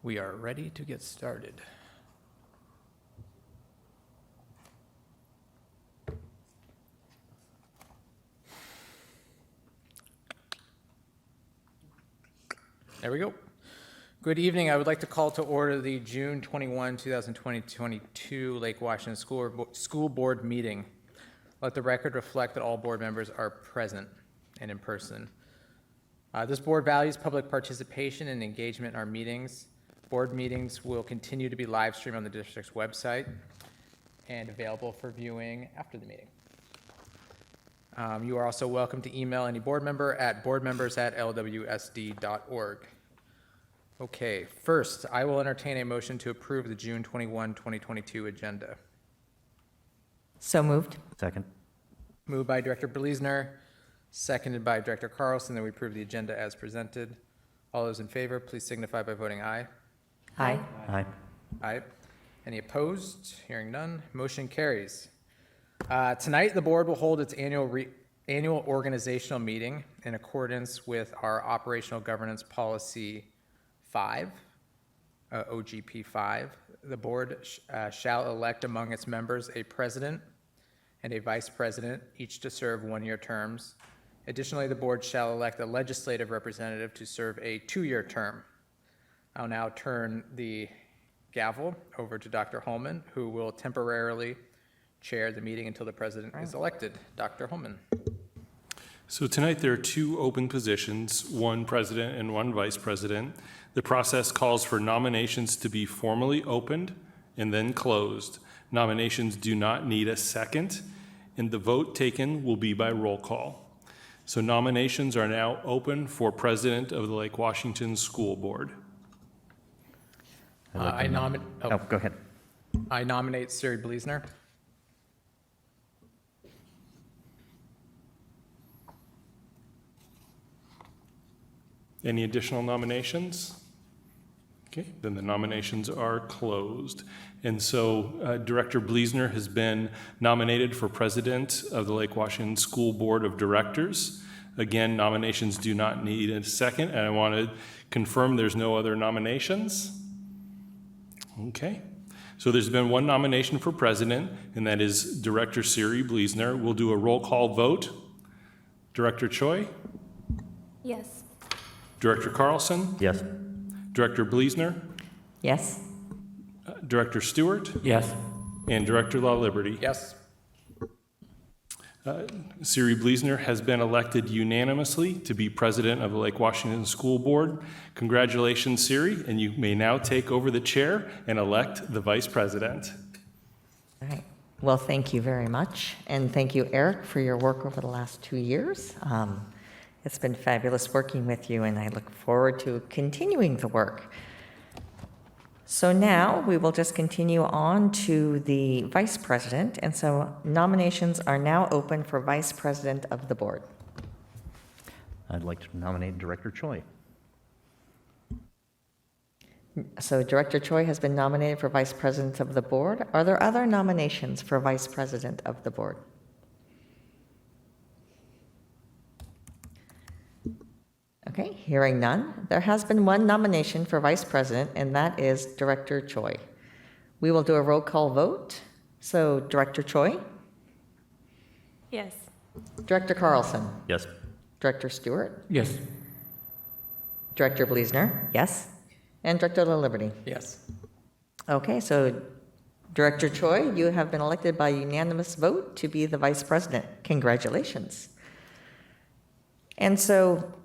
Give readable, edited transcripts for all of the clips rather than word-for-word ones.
We are ready to get started. There we go. Good evening. I would like to call to order the June 21, 2022 Lake Washington School Board meeting. Let the record reflect that all board members are present and in person. This board values public participation and engagement in our meetings. Board meetings will continue to be live streamed on the district's website and available for viewing after the meeting. You are also welcome to email any board member at boardmembers@lwsd.org. Okay, first, I will entertain a motion to approve the June 21, 2022 agenda. So moved. Second. Moved by Director Bleasner, seconded by Director Carlson, that we approve the agenda as presented. All those in favor, please signify by voting aye. Aye. Aye. Aye. Any opposed? Hearing none, motion carries. Tonight, the board will hold its annual organizational meeting in accordance with our Operational Governance Policy 5, OGP 5. The board shall elect among its members a president and a vice president, each to serve one-year terms. Additionally, the board shall elect a legislative representative to serve a 2-year term. I'll now turn the gavel over to Dr. Holman, who will temporarily chair the meeting until the president is elected. Dr. Holman. So tonight there are 2 open positions, one president and one vice president. The process calls for nominations to be formally opened and then closed. Nominations do not need a second, and the vote taken will be by roll call. So nominations are now open for president of the Lake Washington School Board. Go ahead. I nominate Siri Bleasner. Any additional nominations? Okay, then the nominations are closed. And so Director Bleasner has been nominated for president of the Lake Washington School Board of Directors. Again, nominations do not need a second, and I want to confirm there's no other nominations. Okay, so there's been one nomination for president, and that is Director Siri Bleasner. We'll do a roll call vote. Director Choi? Yes. Director Carlson? Yes. Director Bleasner? Yes. Director Stewart? Yes. And Director Law Liberty? Yes. Siri Bleasner has been elected unanimously to be president of the Lake Washington School Board. Congratulations, Siri, and you may now take over the chair and elect the vice president. All right. Well, thank you very much. And thank you, Eric, for your work over the last 2 years. It's been fabulous working with you, and I look forward to continuing the work. So now we will just continue on to the vice president. And so nominations are now open for vice president of the board. I'd like to nominate Director Choi. So Director Choi has been nominated for vice president of the board. Are there other nominations for vice president of the board? Okay, hearing none. There has been one nomination for vice president, and that is Director Choi. We will do a roll call vote. So Director Choi? Yes. Director Carlson? Yes. Director Stewart? Yes. Director Bleasner? Yes. And Director La Liberty? Yes. Okay, so Director Choi, you have been elected by unanimous vote to be the vice president. Congratulations. And so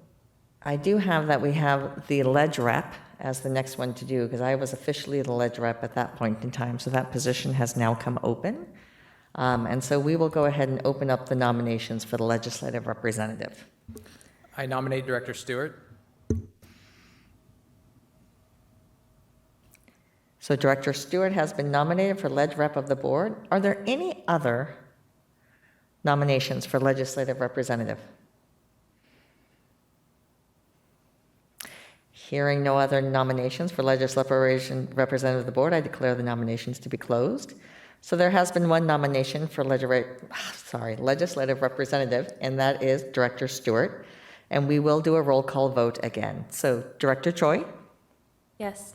I do have that we have the ledge rep as the next one to do, because I was officially the ledge rep at that point in time, so that position has now come open. And so we will go ahead and open up the nominations for the legislative representative. I nominate Director Stewart. So Director Stewart has been nominated for ledge rep of the board. Are there any other nominations for legislative representative? Hearing no other nominations for legislative representative of the board, I declare the nominations to be closed. So there has been one nomination for legislative representative, and that is Director Stewart. And we will do a roll call vote again. So Director Choi? Yes.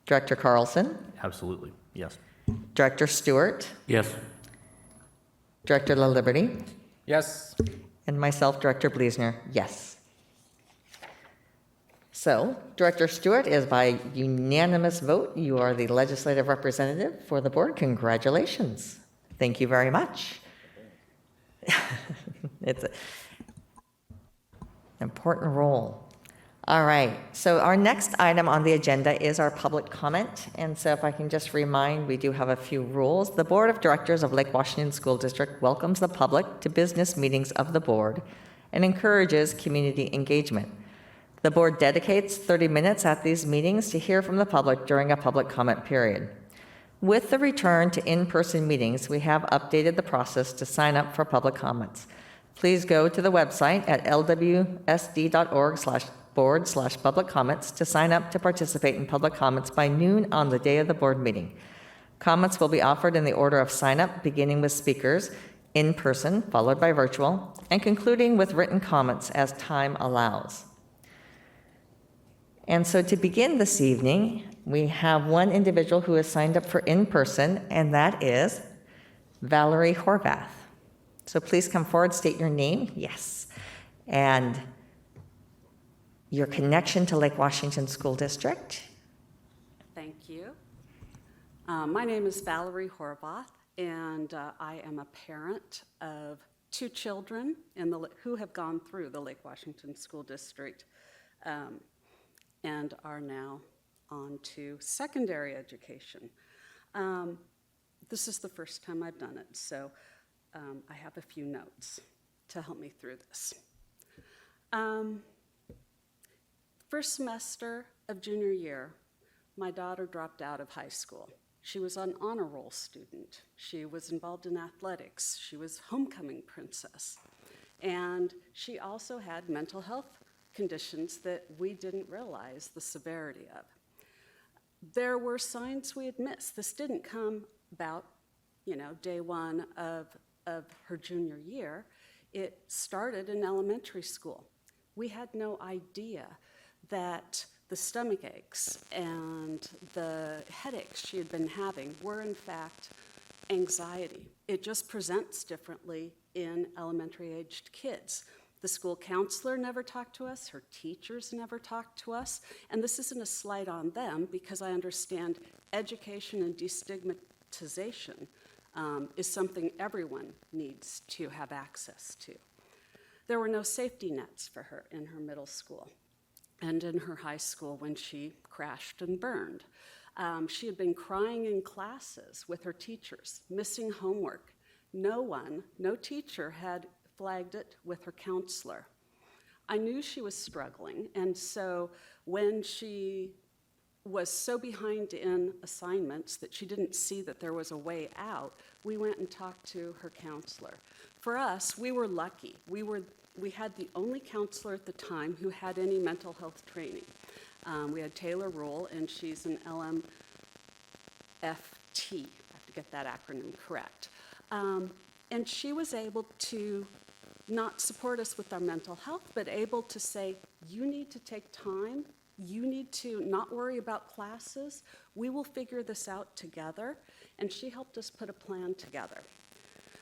Director Carlson, Absolutely, yes. Director Stewart, Yes. Director La Liberty, Yes. and myself, Director Bleasner, yes. So, Director Stewart is by unanimous vote. You are the legislative representative for the board. Congratulations. Thank you very much. It's an important role. All right, so our next item on the agenda is our public comment. And so if I can just remind, we do have a few rules. The Board of Directors of Lake Washington School District welcomes the public to business meetings of the board and encourages community engagement. The board dedicates 30 minutes at these meetings to hear from the public during a public comment period. With the return to in-person meetings, we have updated the process to sign up for public comments. Please go to the website at lwsd.org/board/public comments to sign up to participate in public comments by noon on the day of the board meeting. Comments will be offered in the order of sign-up, beginning with speakers in person, followed by virtual, and concluding with written comments as time allows. And so to begin this evening, we have one individual who has signed up for in-person, and that is Valerie Horvath. So please come forward, state your name, yes, and your connection to Lake Washington School District. Thank you. My name is Valerie Horvath, and I am a parent of 2 children who have gone through the Lake Washington School District and are now on to secondary education. This is the first time I've done it, so I have a few notes to help me through this. First semester of junior year, my daughter dropped out of high school. She was an honor roll student. She was involved in athletics. She was homecoming princess. And she also had mental health conditions that we didn't realize the severity of. There were signs we had missed. This didn't come about, day one of her junior year. It started in elementary school. We had no idea that the stomach aches and the headaches she had been having were in fact anxiety. It just presents differently in elementary-aged kids. The school counselor never talked to us, her teachers never talked to us, and this isn't a slight on them because I understand education and destigmatization is something everyone needs to have access to. There were no safety nets for her in her middle school and in her high school when she crashed and burned. She had been crying in classes with her teachers, missing homework. No teacher had flagged it with her counselor. I knew she was struggling, and so when she was so behind in assignments that she didn't see that there was a way out, we went and talked to her counselor. For us, we were lucky. We had the only counselor at the time who had any mental health training. We had Taylor Rule, and she's an LMFT. I have to get that acronym correct. And she was able to not support us with our mental health, but able to say, you need to take time, you need to not worry about classes, we will figure this out together, and she helped us put a plan together.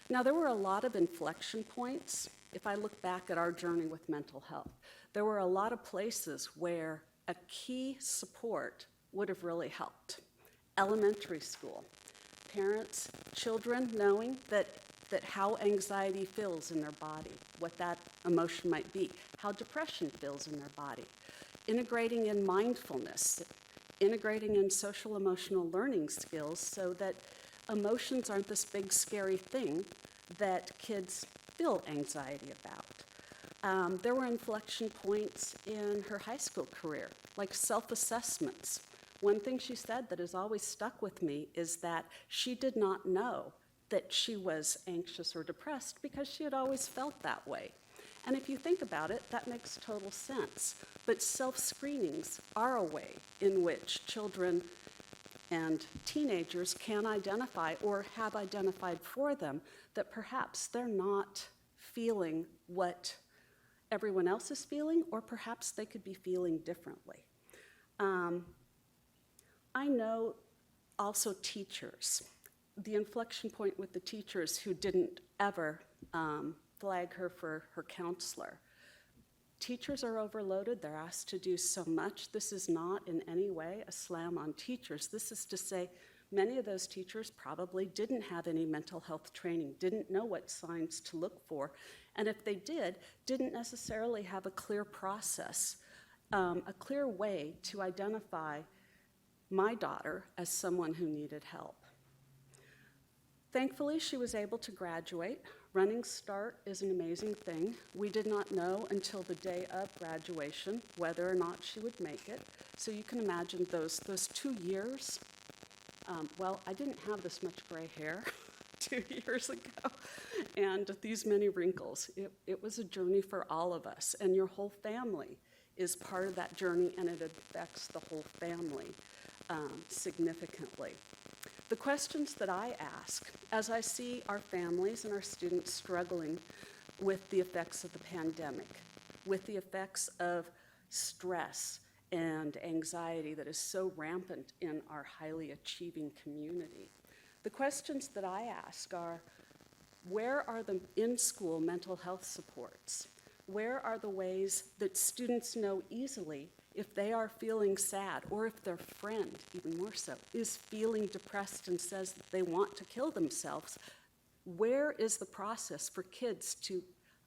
Now, there were a lot of inflection points. If I look back at our journey with mental health, there were a lot of places where a key support would have really helped. Elementary school, parents, children knowing that how anxiety feels in their body, what that emotion might be, how depression feels in their body, integrating in mindfulness, integrating in social emotional learning skills so that emotions aren't this big scary thing that kids feel anxiety about. There were inflection points in her high school career, like self-assessments. One thing she said that has always stuck with me is that she did not know that she was anxious or depressed because she had always felt that way. And if you think about it, that makes total sense. But self-screenings are a way in which children and teenagers can identify or have identified for them that perhaps they're not feeling what everyone else is feeling, or perhaps they could be feeling differently. I know also teachers, the inflection point with the teachers who didn't ever flag her for her counselor. Teachers are overloaded. They're asked to do so much. This is not in any way a slam on teachers. This is to say many of those teachers probably didn't have any mental health training, didn't know what signs to look for, and if they did, didn't necessarily have a clear process, a clear way to identify my daughter as someone who needed help. Thankfully, she was able to graduate. Running Start is an amazing thing. We did not know until the day of graduation whether or not she would make it. So you can imagine those 2 years. Well, I didn't have this much gray hair 2 years ago and these many wrinkles. It was a journey for all of us, and your whole family is part of that journey, and it affects the whole family significantly. The questions that I ask as I see our families and our students struggling with the effects of the pandemic, with the effects of stress and anxiety that is so rampant in our highly achieving community. The questions that I ask are, where are the in-school mental health supports? Where are the ways that students know easily if they are feeling sad, or if their friend, even more so, is feeling depressed and says that they want to kill themselves? Where is the process for kids to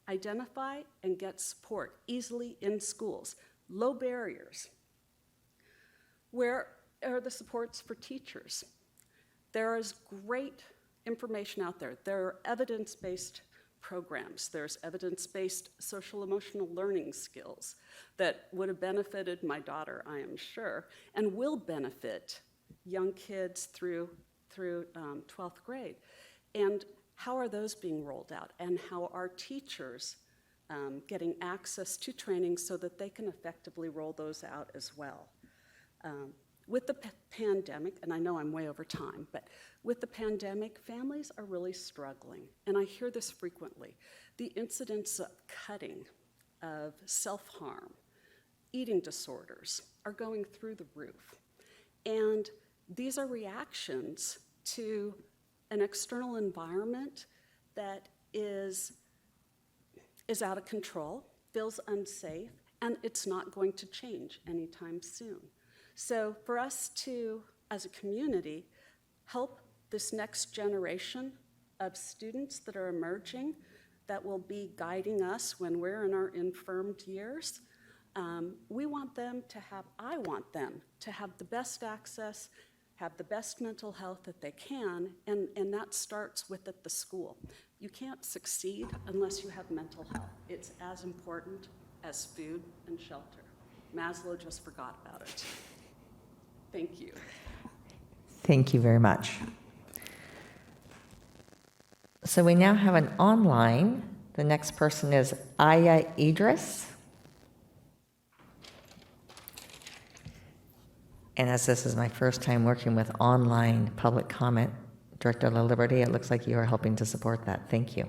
identify and get support easily in schools? Low barriers. Where are the supports for teachers? There is great information out there. There are evidence-based programs. There's evidence-based social emotional learning skills that would have benefited my daughter, I am sure, and will benefit young kids through 12th grade. And how are those being rolled out? And how are teachers getting access to training so that they can effectively roll those out as well? With the pandemic, and I know I'm way over time, but with the pandemic, families are really struggling, and I hear this frequently. The incidence of cutting, of self-harm, eating disorders are going through the roof. And these are reactions to an external environment that is out of control, feels unsafe, and it's not going to change anytime soon. So for us to, as a community, help this next generation of students that are emerging, that will be guiding us when we're in our infirmed years, I want them to have the best access, have the best mental health that they can, and that starts with at the school. You can't succeed unless you have mental health. It's as important as food and shelter. Maslow just forgot about it. Thank you. Thank you very much. So we now have an online. The next person is Aya Idris. And as this is my first time working with online public comment, Director La Liberty, it looks like you are helping to support that. Thank you.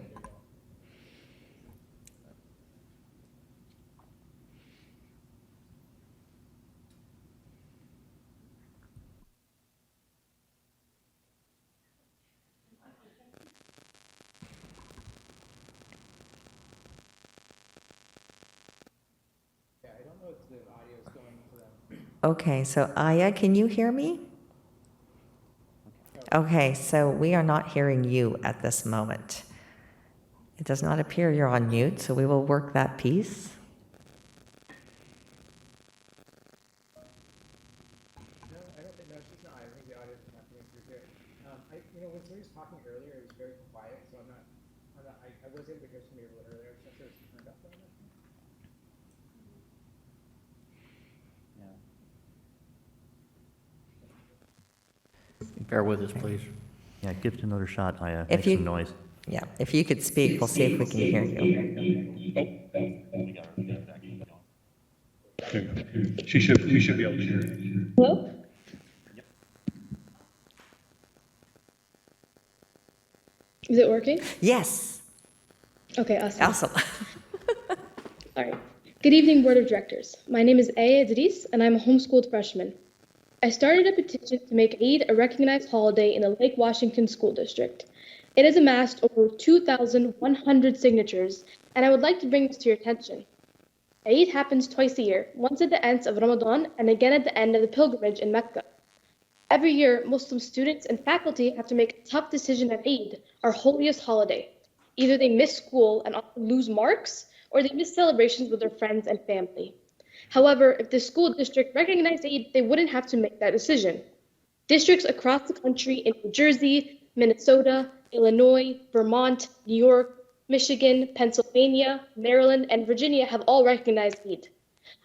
Yeah, I don't know if the audio is going for them. Okay, so Aya, can you hear me? Okay, so we are not hearing you at this moment. It does not appear you're on mute, so we will work that piece. No, I don't think, no, she's not. I think the audio is not coming through here. When somebody was talking earlier, it was very quiet, so I was able to hear somebody a little earlier, since it was turned up on it. Bear with us, please. Yeah, give it another shot, Aya. If Make you- some noise. Yeah, if you could speak, we'll see if we can hear you. She should be able to hear it. Hello? Is it working? Yes, Okay, awesome. awesome. All right. Good evening, Board of Directors. My name is Aya Idris, and I'm a homeschooled freshman. I started a petition to make Eid a recognized holiday in the Lake Washington School District. It has amassed over 2,100 signatures, and I would like to bring this to your attention. Eid happens twice a year, once at the end of Ramadan and again at the end of the pilgrimage in Mecca. Every year, Muslim students and faculty have to make a tough decision at Eid, our holiest holiday. Either they miss school and often lose marks, or they miss celebrations with their friends and family. However, if the school district recognized Eid, they wouldn't have to make that decision. Districts across the country in New Jersey, Minnesota, Illinois, Vermont, New York, Michigan, Pennsylvania, Maryland, and Virginia have all recognized Eid.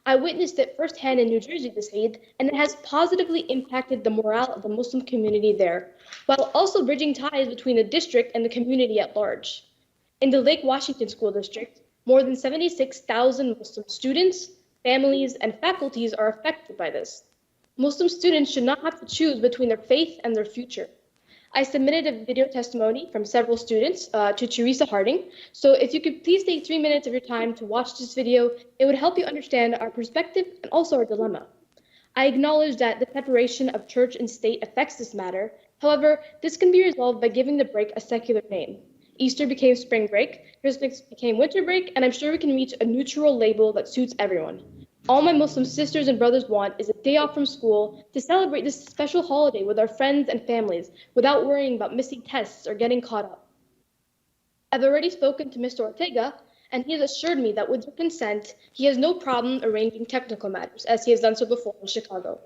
I witnessed it firsthand in New Jersey this Eid, and it has positively impacted the morale of the Muslim community there, while also bridging ties between the district and the community at large. In the Lake Washington School District, more than 76,000 Muslim students, families, and faculties are affected by this. Muslim students should not have to choose between their faith and their future. I submitted a video testimony from several students to Teresa Harding, so if you could please take 3 minutes of your time to watch this video, it would help you understand our perspective and also our dilemma. I acknowledge that the separation of church and state affects this matter. However, this can be resolved by giving the break a secular name. Easter became spring break, Christmas became winter break, and I'm sure we can reach a neutral label that suits everyone. All my Muslim sisters and brothers want is a day off from school to celebrate this special holiday with our friends and families without worrying about missing tests or getting caught up. I've already spoken to Mr. Ortega, and he has assured me that with your consent, he has no problem arranging technical matters, as he has done so before in Chicago.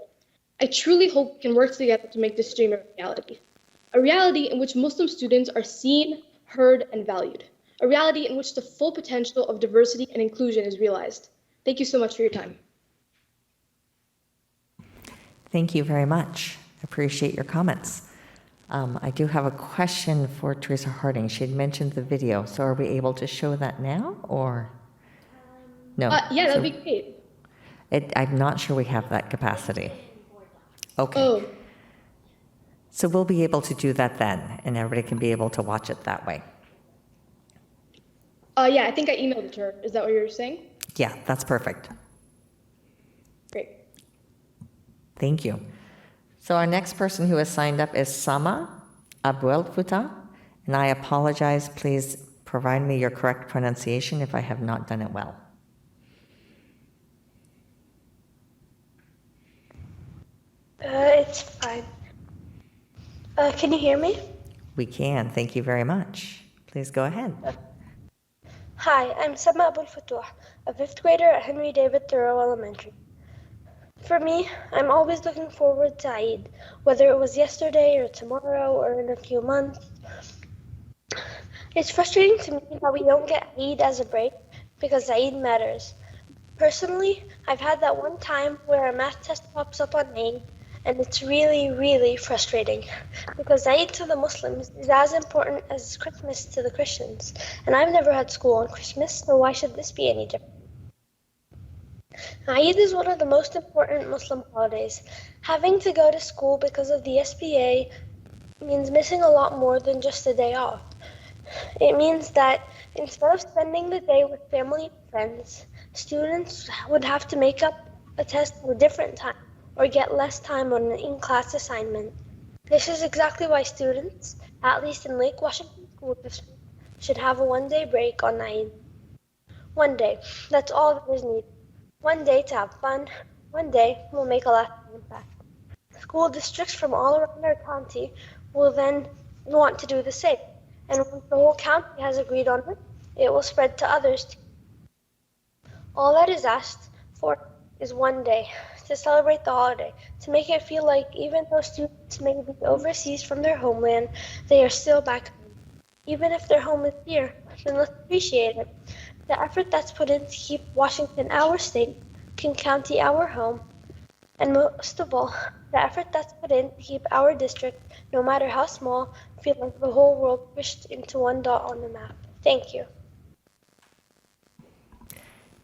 I truly hope we can work together to make this dream a reality in which Muslim students are seen, heard, and valued, a reality in which the full potential of diversity and inclusion is realized. Thank you so much for your time. Thank you very much. Appreciate your comments. I do have a question for Teresa Harding. She had mentioned the video, so are we able to show that now, or? No. Yeah, So that'd be great. I'm not sure we have that capacity. Okay. Oh, So we'll be able to do that then, and everybody can be able to watch it that way. yeah, I think I emailed it to her. Is that what you're saying? Yeah, that's perfect. Great. Thank you. So our next person who has signed up is Sama Abuelfuta, and I apologize. Please provide me your correct pronunciation if I have not done it well. It's fine. Can you hear me? We can. Thank you very much. Please go ahead. Hi, I'm Sama Abul Futuh, a 5th grader at Henry David Thoreau Elementary. For me, I'm always looking forward to Eid, whether it was yesterday or tomorrow or in a few months. It's frustrating to me that we don't get Eid as a break because Eid matters. Personally, I've had that one time where a math test pops up on Eid, and it's really, really frustrating because Eid to the Muslims is as important as Christmas to the Christians, and I've never had school on Christmas, so why should this be any different? Eid is one of the most important Muslim holidays. Having to go to school because of the SBA means missing a lot more than just a day off. It means that instead of spending the day with family and friends, students would have to make up a test at a different time or get less time on an in-class assignment. This is exactly why students, at least in Lake Washington School District, should have a one-day break on Eid. One day, that's all that is needed. One day to have fun. One day will make a lasting impact. School districts from all around our county will then want to do the same. And once the whole county has agreed on it, it will spread to others too. All that is asked for is one day to celebrate the holiday, to make it feel like even though students may be overseas from their homeland, they are still back home. Even if their home is here, then let's appreciate it. The effort that's put in to keep Washington our state, King County our home, and most of all, the effort that's put in to keep our district, no matter how small, feel like the whole world pushed into one dot on the map. Thank you.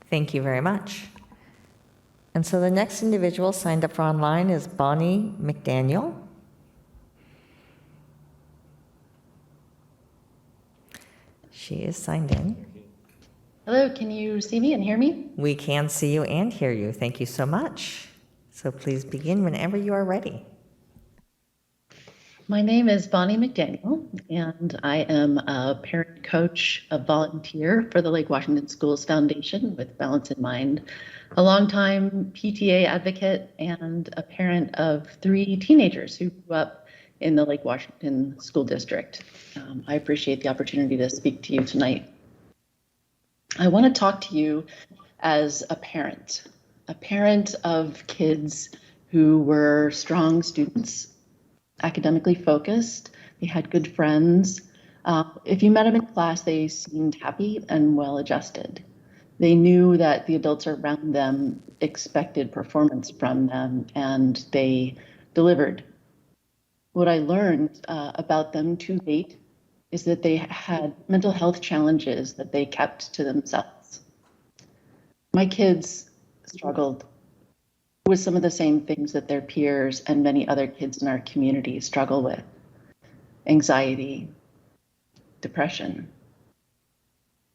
Thank you very much. And so the next individual signed up for online is Bonnie McDaniel. She is signed in. Hello, can you see me and hear me? We can see you and hear you. Thank you so much. So please begin whenever you are ready. My name is Bonnie McDaniel, and I am a parent coach, a volunteer for the Lake Washington Schools Foundation with Balance in Mind, a longtime PTA advocate, and a parent of 3 teenagers who grew up in the Lake Washington School District. I appreciate the opportunity to speak to you tonight. I want to talk to you as a parent of kids who were strong students, academically focused. They had good friends. If you met them in class, they seemed happy and well adjusted. They knew that the adults around them expected performance from them, and they delivered. What I learned about them to date is that they had mental health challenges that they kept to themselves. My kids struggled with some of the same things that their peers and many other kids in our community struggle with: anxiety, depression,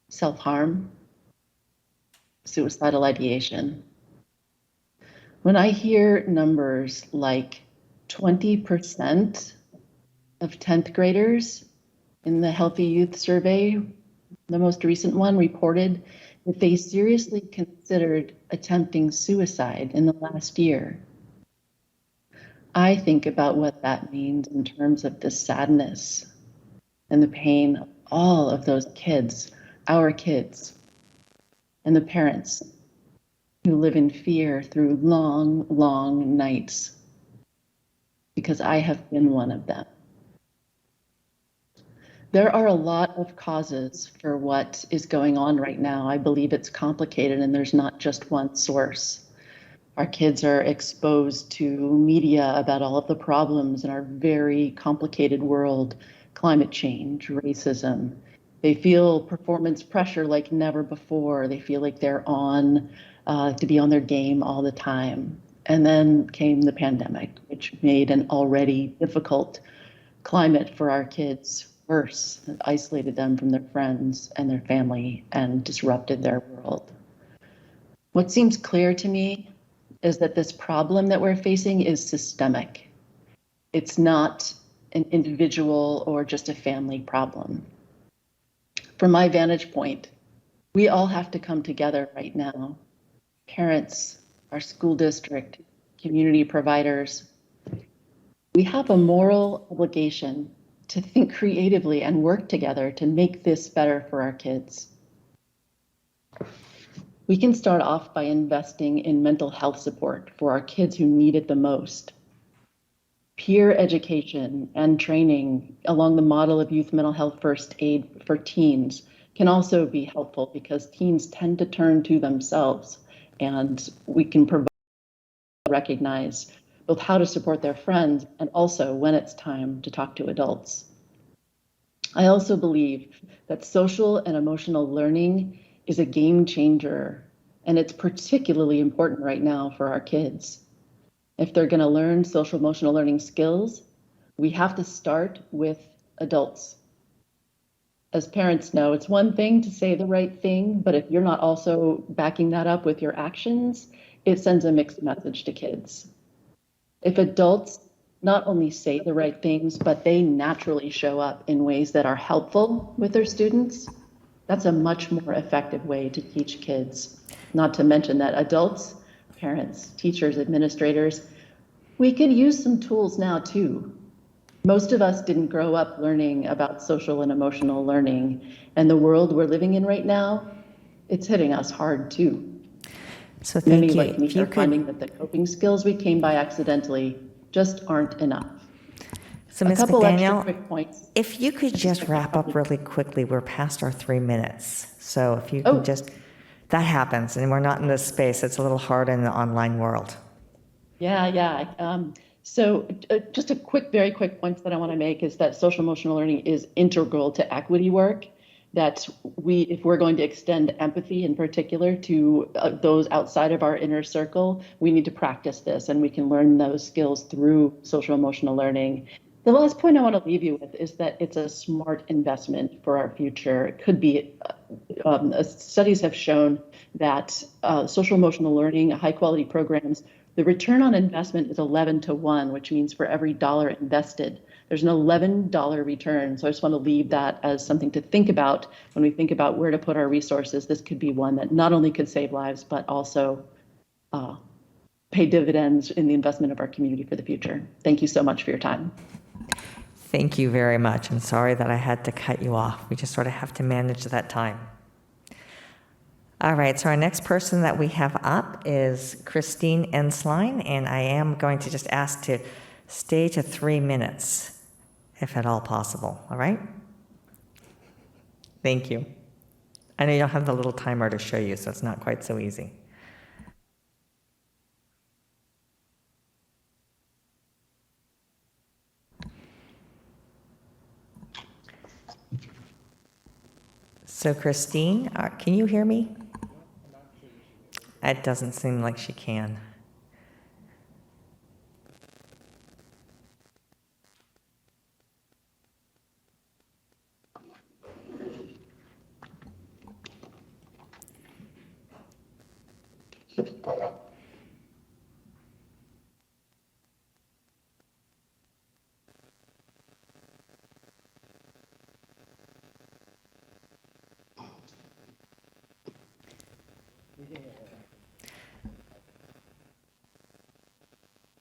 self-harm, suicidal ideation. When I hear numbers like 20% of 10th graders in the Healthy Youth Survey, the most recent one, reported that they seriously considered attempting suicide in the last year, I think about what that means in terms of the sadness and the pain of all of those kids, our kids, and the parents who live in fear through long, long nights, because I have been one of them. There are a lot of causes for what is going on right now. I believe it's complicated and there's not just one source. Our kids are exposed to media about all of the problems in our very complicated world: climate change, racism. They feel performance pressure like never before. They feel like they're on to be on their game all the time. And then came the pandemic, which made an already difficult climate for our kids worse. It isolated them from their friends and their family and disrupted their world. What seems clear to me is that this problem that we're facing is systemic. It's not an individual or just a family problem. From my vantage point, we all have to come together right now. Parents, our school district, community providers. We have a moral obligation to think creatively and work together to make this better for our kids. We can start off by investing in mental health support for our kids who need it the most. Peer education and training along the model of youth mental health first aid for teens can also be helpful, because teens tend to turn to themselves, and we can recognize both how to support their friends and also when it's time to talk to adults. I also believe that social and emotional learning is a game changer, and it's particularly important right now for our kids. If they're going to learn social emotional learning skills, we have to start with adults. As parents know, it's one thing to say the right thing, but if you're not also backing that up with your actions, it sends a mixed message to kids. If adults not only say the right things, but they naturally show up in ways that are helpful with their students, that's a much more effective way to teach kids. Not to mention that adults, parents, teachers, administrators, we could use some tools now too. Most of us didn't grow up learning about social and emotional learning, and the world we're living in right now, it's hitting us hard too. So thank Many you. like me If you are finding that the coping skills we came by accidentally just aren't enough. So A Ms. couple extra McDaniel, quick points. if you could just wrap up really quickly, we're past our 3 minutes. So if you Oh. can just, that happens, and we're not in this space. It's a little hard in the online world. Yeah. So just a very quick point that I want to make is that social emotional learning is integral to equity work. That if we're going to extend empathy in particular to those outside of our inner circle, we need to practice this, and we can learn those skills through social emotional learning. The last point I want to leave you with is that it's a smart investment for our future. It could be, studies have shown that social emotional learning, high quality programs, the return on investment is 11 to 1, which means for every dollar invested, there's an $11 return. So I just want to leave that as something to think about when we think about where to put our resources. This could be one that not only could save lives, but also pay dividends in the investment of our community for the future. Thank you so much for your time. Thank you very much. I'm sorry that I had to cut you off. We just sort of have to manage that time. All right, so our next person that we have up is Christine Ensline, and I am going to just ask to stay to 3 minutes, if at all possible, all right? Thank you. I know you don't have the little timer to show you, so it's not quite so easy. So Christine, can you hear me? It doesn't seem like she can.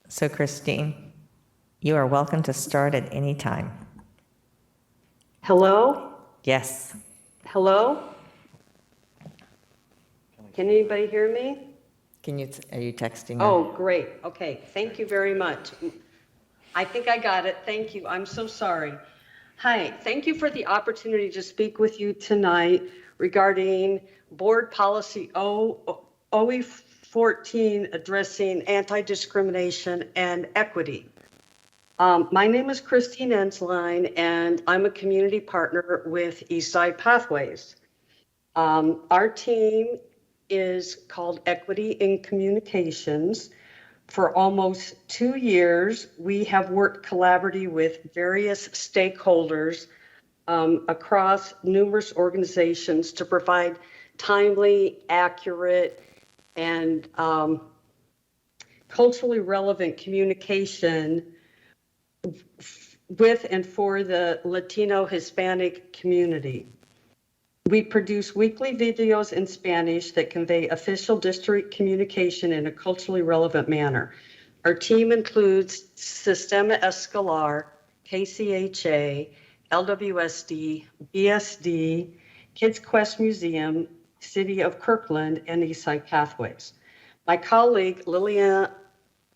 So Christine, you are welcome to start at any time. Hello? Yes. Hello? Can anybody hear me? Are you texting her? Oh, great. Okay. Thank you very much. I think I got it. Thank you. I'm so sorry. Hi. Thank you for the opportunity to speak with you tonight regarding board policy OE14 addressing anti-discrimination and equity. My name is Christine Ensline, and I'm a community partner with Eastside Pathways. Our team is called Equity in Communications. For almost 2 years, we have worked collaboratively with various stakeholders across numerous organizations to provide timely, accurate, and culturally relevant communication with and for the Latino Hispanic community. We produce weekly videos in Spanish that convey official district communication in a culturally relevant manner. Our team includes Sistema Escolar, KCHA, LWSD, BSD, Kids Quest Museum, City of Kirkland, and Eastside Pathways. My colleague Liliana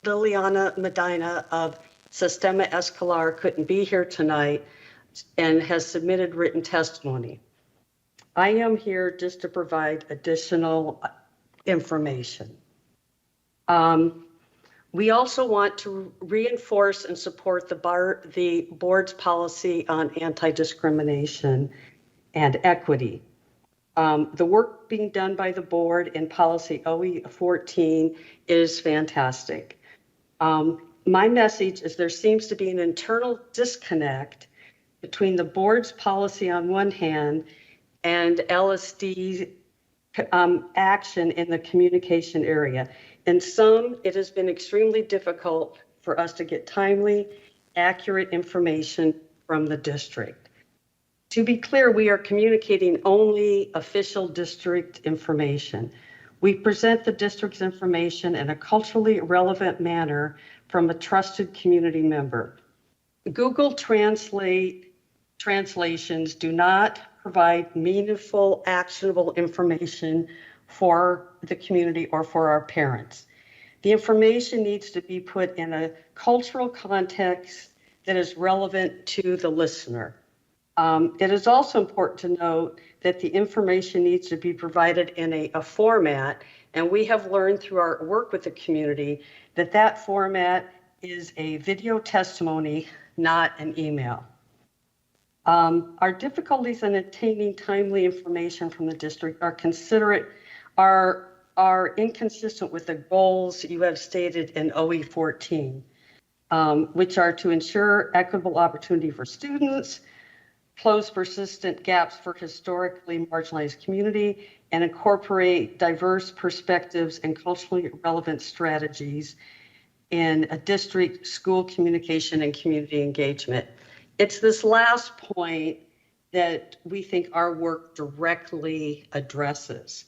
Medina of Sistema Escolar couldn't be here tonight and has submitted written testimony. I am here just to provide additional information. We also want to reinforce and support the board's policy on anti-discrimination and equity. The work being done by the board in policy OE14 is fantastic. My message is there seems to be an internal disconnect between the board's policy on one hand and LSD's action in the communication area. In some, it has been extremely difficult for us to get timely, accurate information from the district. To be clear, we are communicating only official district information. We present the district's information in a culturally relevant manner from a trusted community member. Google translations do not provide meaningful, actionable information for the community or for our parents. The information needs to be put in a cultural context that is relevant to the listener. It is also important to note that the information needs to be provided in a format, and we have learned through our work with the community that that format is a video testimony, not an email. Our difficulties in obtaining timely information from the district are inconsistent with the goals you have stated in OE14. which are to ensure equitable opportunity for students, close persistent gaps for historically marginalized community, and incorporate diverse perspectives and culturally relevant strategies in a district school communication and community engagement. It's this last point that we think our work directly addresses.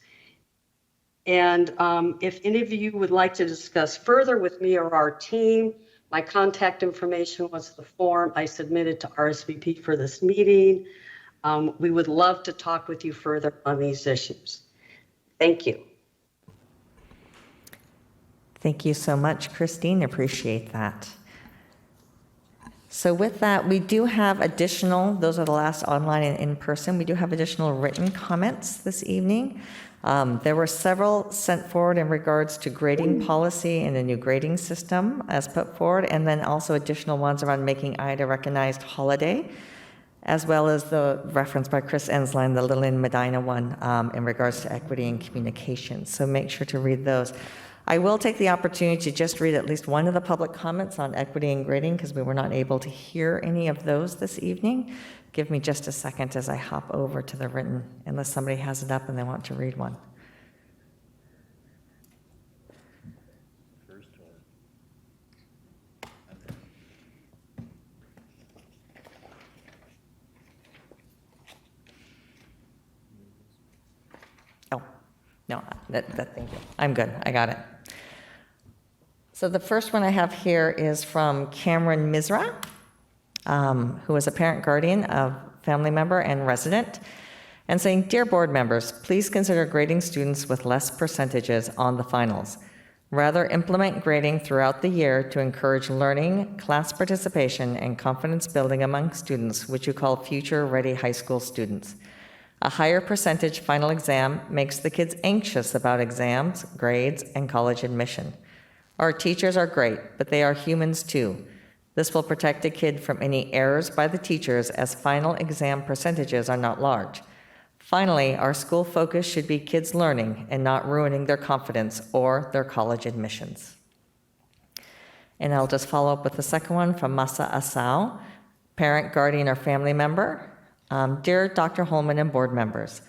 And if any of you would like to discuss further with me or our team, my contact information was the form I submitted to RSVP for this meeting. We would love to talk with you further on these issues. Thank you. Thank you so much, Christine. Appreciate that. So with that, we do have additional, those are the last online and in-person, we do have additional written comments this evening. There were several sent forward in regards to grading policy and the new grading system as put forward, and then also additional ones around making IDA a recognized holiday, as well as the reference by Chris Ensline, the Lillian Medina one, in regards to equity and communication. So make sure to read those. I will take the opportunity to just read at least one of the public comments on equity and grading because we were not able to hear any of those this evening. Give me just a second as I hop over to the written, unless somebody has it up and they want to read one. Oh, no, thank you. I'm good. I got it. So the first one I have here is from Cameron Misra, who is a parent guardian of family member and resident, and saying, "Dear board members, please consider grading students with less percentages on the finals. Rather, implement grading throughout the year to encourage learning, class participation, and confidence building among students, which you call future-ready high school students. A higher percentage final exam makes the kids anxious about exams, grades, and college admission. Our teachers are great, but they are humans too. This will protect a kid from any errors by the teachers as final exam percentages are not large. Finally, our school focus should be kids learning and not ruining their confidence or their college admissions." And I'll just follow up with the second one from Masa Asao, parent, guardian, or family member. "Dear Dr. Holman and board members,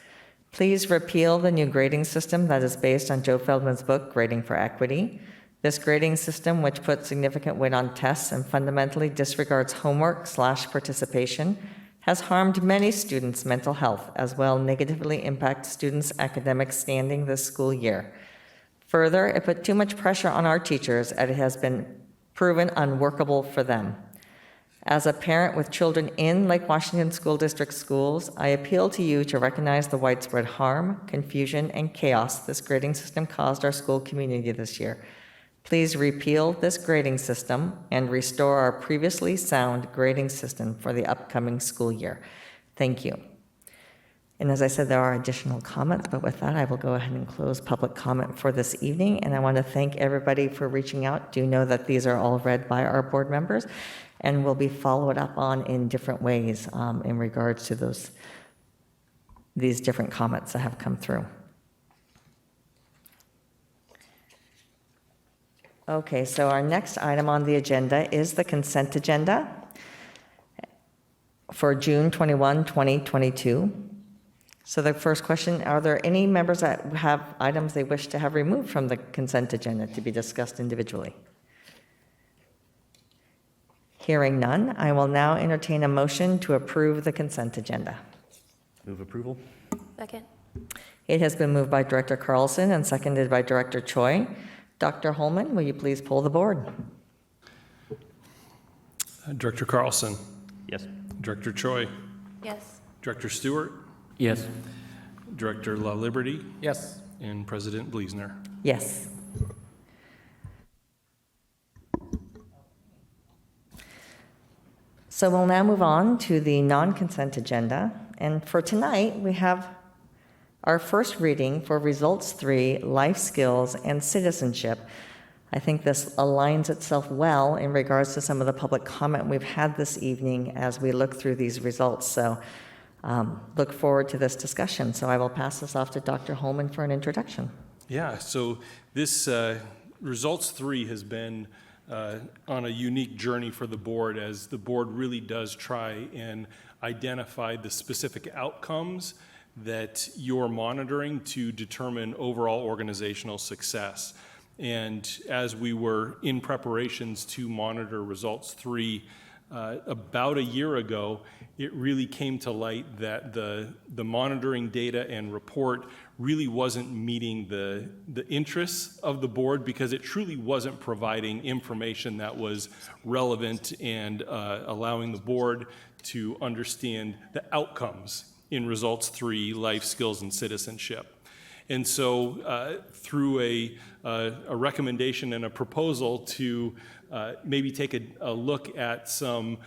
please repeal the new grading system that is based on Joe Feldman's book, Grading for Equity. This grading system, which puts significant weight on tests and fundamentally disregards homework/participation, has harmed many students' mental health, as well negatively impact students' academic standing this school year. Further, it put too much pressure on our teachers, and it has been proven unworkable for them. As a parent with children in Lake Washington School District schools, I appeal to you to recognize the widespread harm, confusion, and chaos this grading system caused our school community this year. Please repeal this grading system and restore our previously sound grading system for the upcoming school year. Thank you." And as I said, there are additional comments, but with that, I will go ahead and close public comment for this evening. And I want to thank everybody for reaching out. Do know that these are all read by our board members and will be followed up on in different ways in regards to these different comments that have come through. Okay, so our next item on the agenda is the consent agenda for June 21, 2022. So the first question, are there any members that have items they wish to have removed from the consent agenda to be discussed individually? Hearing none, I will now entertain a motion to approve the consent agenda. Move approval? Second. It has been moved by Director Carlson and seconded by Director Choi. Dr. Holman, will you please poll the board? Director Carlson, Yes. Director Choi, Yes. Director Stewart, Yes. Director La Liberty, Yes. and President Bleasner. Yes. So we'll now move on to the non-consent agenda. And for tonight, we have our first reading for Results 3, Life Skills and Citizenship. I think this aligns itself well in regards to some of the public comment we've had this evening as we look through these results. So look forward to this discussion. So I will pass this off to Dr. Holman for an introduction. Yeah, so this Results 3 has been on a unique journey for the board, as the board really does try and identify the specific outcomes that you're monitoring to determine overall organizational success. And as we were in preparations to monitor Results 3 about a year ago, it really came to light that the monitoring data and report really wasn't meeting the interests of the board, because it truly wasn't providing information that was relevant and allowing the board to understand the outcomes in Results 3, Life Skills and Citizenship. And so through a recommendation and a proposal to maybe take a look at some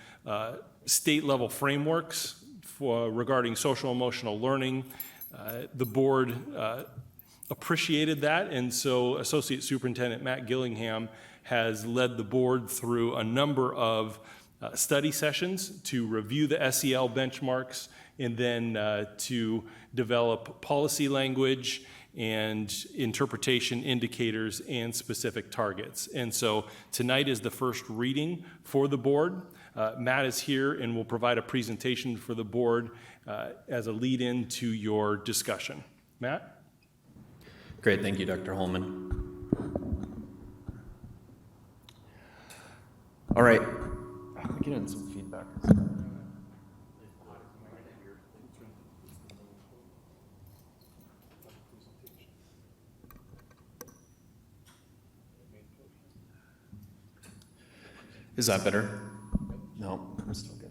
state-level frameworks regarding social-emotional learning, the board appreciated that, and so Associate Superintendent Matt Gillingham has led the board through a number of study sessions to review the SEL benchmarks, and then to develop policy language and interpretation indicators and specific targets. And so tonight is the first reading for the board. Matt is here and will provide a presentation for the board as a lead-in to your discussion. Matt? Great, thank you, Dr. Holman. All right, I'm getting some feedback. Is that better? No, I'm still good.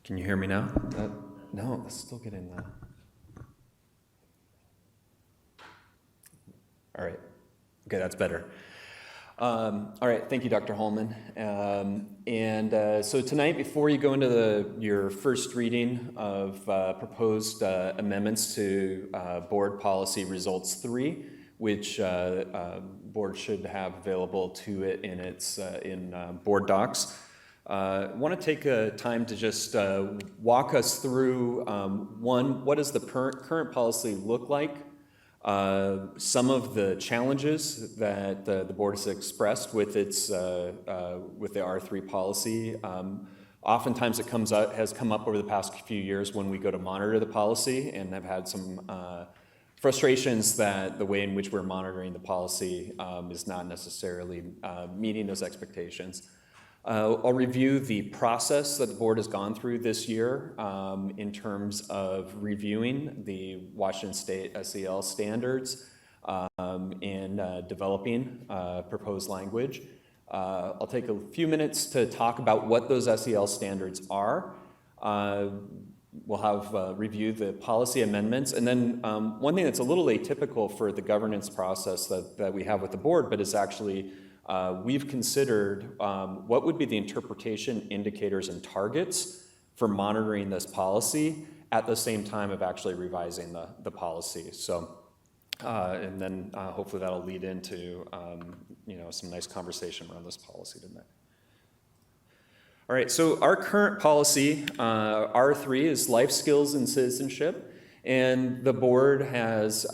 Can you hear me now? No, it's still getting that. All right. Okay, that's better. All right, thank you, Dr. Holman. So tonight, before you go into your first reading of proposed amendments to Board Policy Results 3, which board should have available to it in board docs, I want to take a time to just walk us through, one, what does the current policy look like? Some of the challenges that the board has expressed with its with the R3 policy. Oftentimes it has come up over the past few years when we go to monitor the policy, and have had some frustrations that the way in which we're monitoring the policy is not necessarily meeting those expectations. I'll review the process that the board has gone through this year in terms of reviewing the Washington State SEL standards and developing proposed language. I'll take a few minutes to talk about what those SEL standards are. We'll have review the policy amendments, and then one thing that's a little atypical for the governance process that we have with the board, but is actually we've considered what would be the interpretation, indicators, and targets for monitoring this policy at the same time of actually revising the policy. So, and then hopefully that'll lead into some nice conversation around this policy tonight. All right, so our current policy, R3, is Life Skills and Citizenship, and the board has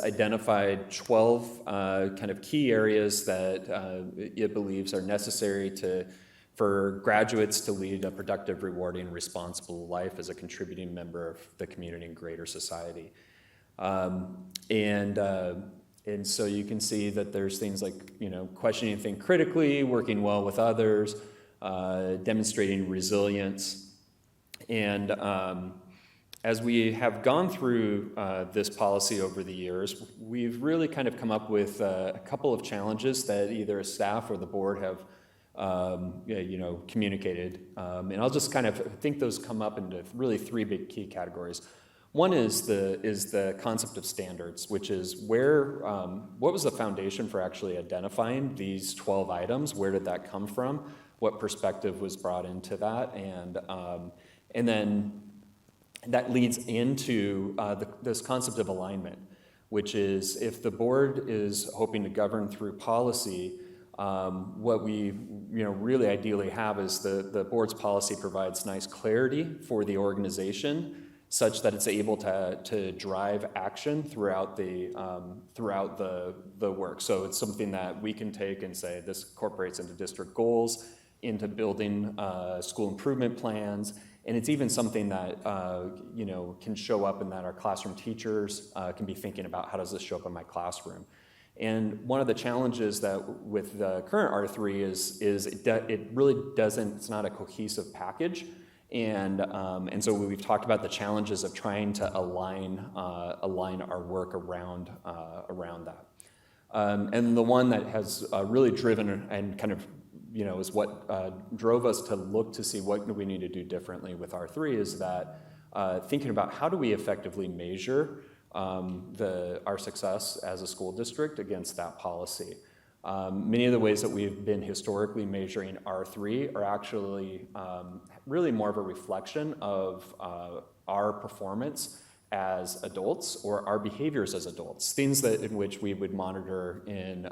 identified 12 kind of key areas that it believes are necessary for graduates to lead a productive, rewarding, responsible life as a contributing member of the community and greater society. And so you can see that there's things like, questioning things critically, working well with others, demonstrating resilience. And as we have gone through this policy over the years, we've really kind of come up with a couple of challenges that either a staff or the board have communicated. And I'll just kind of think those come up into really three big key categories. One is the concept of standards, which is what was the foundation for actually identifying these 12 items? Where did that come from? What perspective was brought into that? And then that leads into this concept of alignment, which is if the board is hoping to govern through policy, What we really ideally have is the board's policy provides nice clarity for the organization such that it's able to drive action throughout the work. So it's something that we can take and say this incorporates into district goals, into building school improvement plans, and it's even something that can show up in that our classroom teachers can be thinking about, how does this show up in my classroom? And one of the challenges that with the current R3 is it really doesn't, it's not a cohesive package. And so we've talked about the challenges of trying to align our work around that. And the one that has really driven and kind of is what drove us to look to see what do we need to do differently with R3 is that thinking about how do we effectively measure our success as a school district against that policy. Many of the ways that we've been historically measuring R3 are actually really more of a reflection of our performance as adults or our behaviors as adults, things in which we would monitor in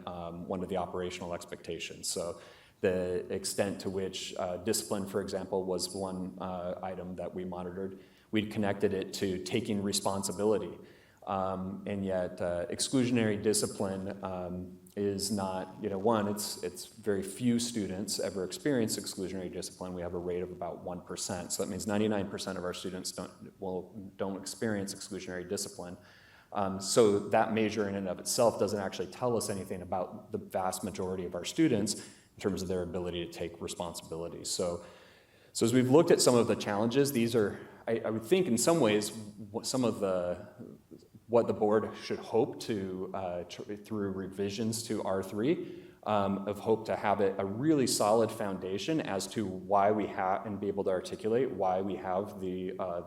one of the operational expectations. So the extent to which discipline, for example, was one item that we monitored. We'd connected it to taking responsibility. And yet exclusionary discipline is not, it's very few students ever experience exclusionary discipline. We have a rate of about 1%. So that means 99% of our students don't experience exclusionary discipline. So that measure in and of itself doesn't actually tell us anything about the vast majority of our students in terms of their ability to take responsibility. So as we've looked at some of the challenges, these are, I would think in some ways, some of what the board should hope to, through revisions to R3, of hope to have a really solid foundation as to why we have, and be able to articulate why we have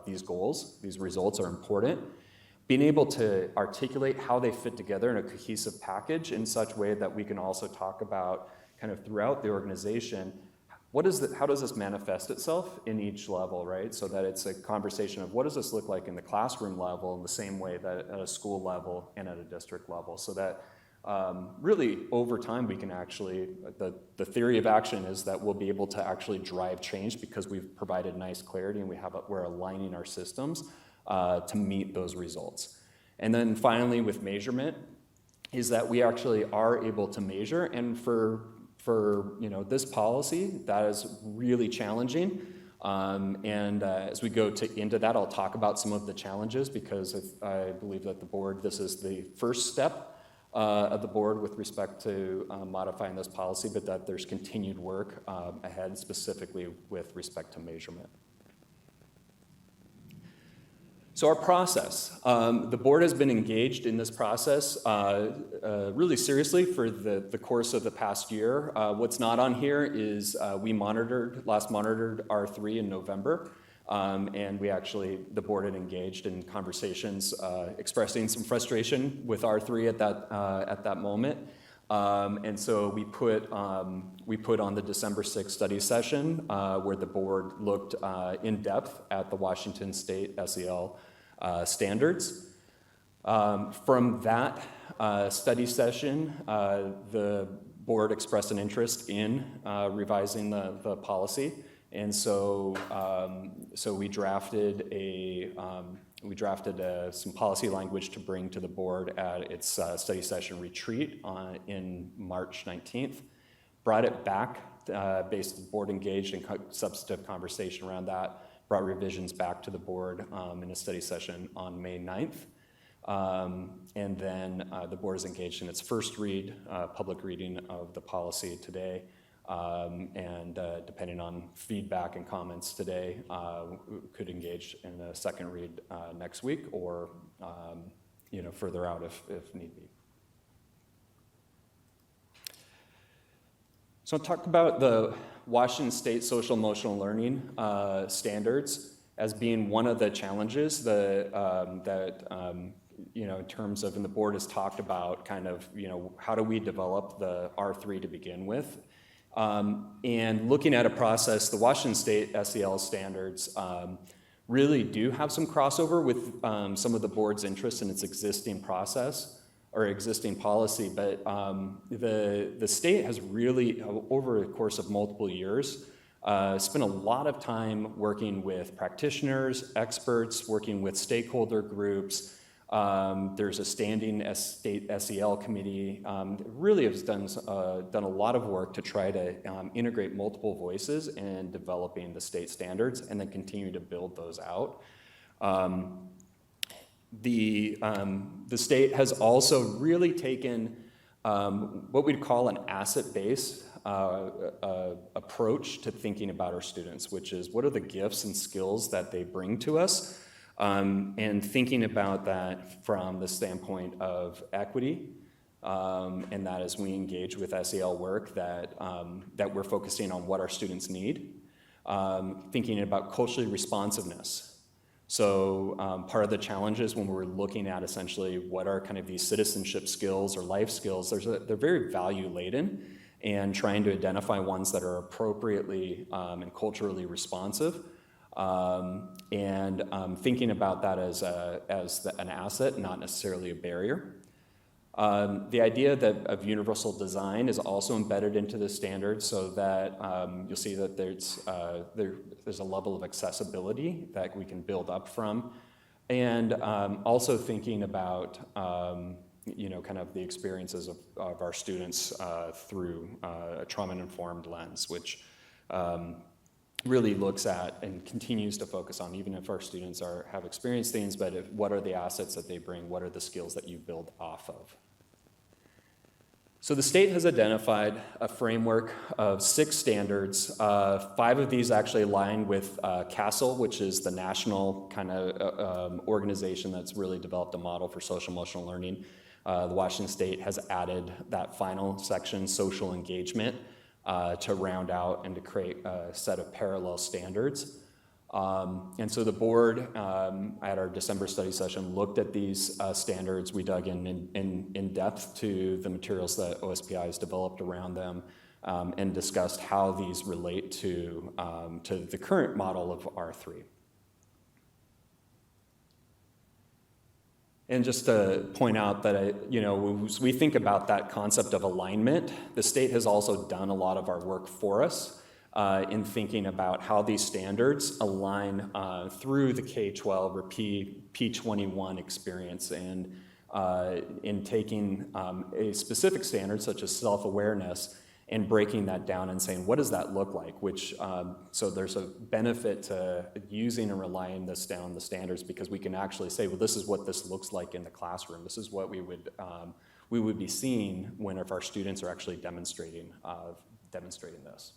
these goals. These results are important. Being able to articulate how they fit together in a cohesive package in such a way that we can also talk about kind of throughout the organization, how does this manifest itself in each level, right? So that it's a conversation of what does this look like in the classroom level in the same way that at a school level and at a district level, so that really over time we can actually, the theory of action is that we'll be able to actually drive change because we've provided nice clarity and we're aligning our systems to meet those results. And then finally with measurement is that we actually are able to measure, and for this policy, that is really challenging. As we go into that, I'll talk about some of the challenges because I believe that the board, this is the first step of the board with respect to modifying this policy, but that there's continued work ahead specifically with respect to measurement. So our process, the board has been engaged in this process really seriously for the course of the past year. What's not on here is we last monitored R3 in November, and the board had engaged in conversations expressing some frustration with R3 at that moment. And so we put on the December 6th study session where the board looked in depth at the Washington State SEL standards. From that study session, the board expressed an interest in revising the policy, and so we drafted some policy language to bring to the board at its study session retreat in March 19th, brought it back, board engaged in substantive conversation around that, brought revisions back to the board in a study session on May 9th. And then the board is engaged in its first public reading of the policy today. And depending on feedback and comments today, could engage in a second read next week or further out if need be. So I'll talk about the Washington State Social Emotional Learning standards as being one of the challenges in terms of, and the board has talked about kind of, how do we develop the R3 to begin with? And looking at a process, the Washington State SEL standards really do have some crossover with some of the board's interest in its existing process or existing policy, but the state has really, over the course of multiple years, spent a lot of time working with practitioners, experts, working with stakeholder groups. There's a standing state SEL committee. Really has done a lot of work to try to integrate multiple voices in developing the state standards and then continue to build those out. The state has also really taken what we'd call an asset-based approach to thinking about our students, which is what are the gifts and skills that they bring to us, and thinking about that from the standpoint of equity, and that as we engage with SEL work, that we're focusing on what our students need, thinking about culturally responsiveness. So part of the challenges when we're looking at essentially what are kind of these citizenship skills or life skills, they're very value laden, and trying to identify ones that are appropriately and culturally responsive, and thinking about that as an asset, not necessarily a barrier. The idea of universal design is also embedded into the standard, so that you'll see that there's a level of accessibility that we can build up from, and also thinking about kind of the experiences of our students through a trauma-informed lens, which really looks at and continues to focus on, even if our students have experienced things, but what are the assets that they bring, what are the skills that you build off of. So the state has identified a framework of 6 standards. 5 of these actually align with CASEL, which is the national kind of organization that's really developed a model for social emotional learning. The Washington State has added that final section, social engagement, to round out and to create a set of parallel standards. And so the board, at our December study session, looked at these standards. We dug in depth to the materials that OSPI has developed around them, and discussed how these relate to the current model of R3. And just to point out that, when we think about that concept of alignment, the state has also done a lot of our work for us in thinking about how these standards align through the K-12 or P21 experience, and in taking a specific standard such as self-awareness and breaking that down and saying, what does that look like? So there's a benefit to using and relying this down the standards, because we can actually say, well, this is what this looks like in the classroom. This is what we would be seeing if our students are actually demonstrating this.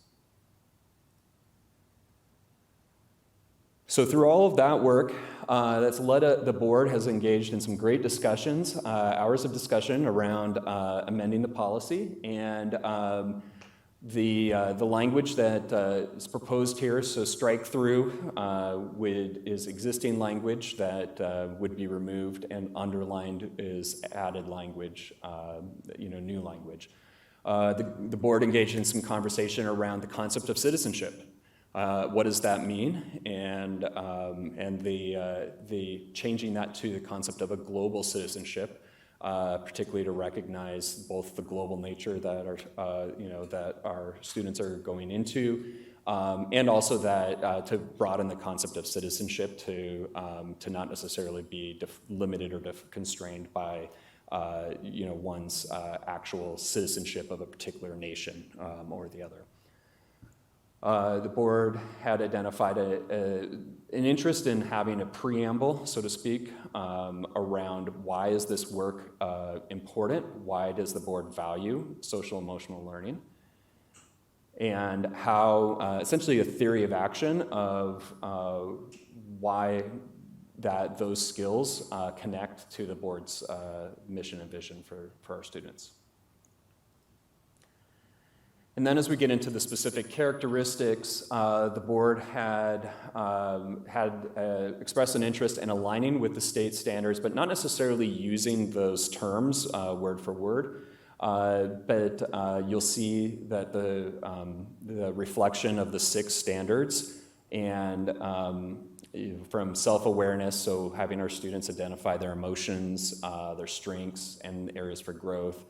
So through all of that work, that's led the board has engaged in some great discussions, hours of discussion around amending the policy, and the language that is proposed here. So strike through is existing language that would be removed, and underlined is added language, new language. The board engaged in some conversation around the concept of citizenship. What does that mean? And the changing that to the concept of a global citizenship, particularly to recognize both the global nature that our students are going into, and also that to broaden the concept of citizenship to not necessarily be limited or constrained by one's actual citizenship of a particular nation or the other. The board had identified an interest in having a preamble, so to speak, around why is this work important? Why does the board value social emotional learning? And how, essentially a theory of action of why those skills connect to the board's mission and vision for our students. And then as we get into the specific characteristics, the board had expressed an interest in aligning with the state standards, but not necessarily using those terms word for word. But you'll see that the reflection of the 6 standards and from self-awareness, so having our students identify their emotions, their strengths, and areas for growth.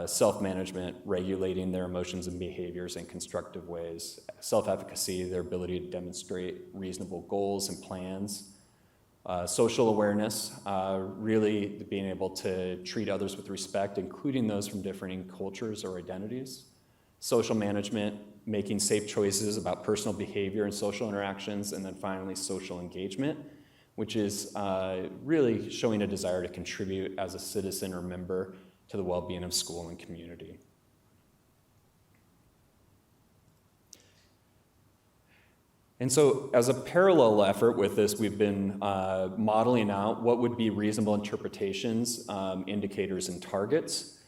Self-management, regulating their emotions and behaviors in constructive ways. Self-efficacy, their ability to demonstrate reasonable goals and plans. Social awareness, really being able to treat others with respect, including those from differing cultures or identities. Social management, making safe choices about personal behavior and social interactions. And then finally, social engagement, which is really showing a desire to contribute as a citizen or member to the well-being of school and community. And so as a parallel effort with this, we've been modeling out what would be reasonable interpretations, indicators, and targets,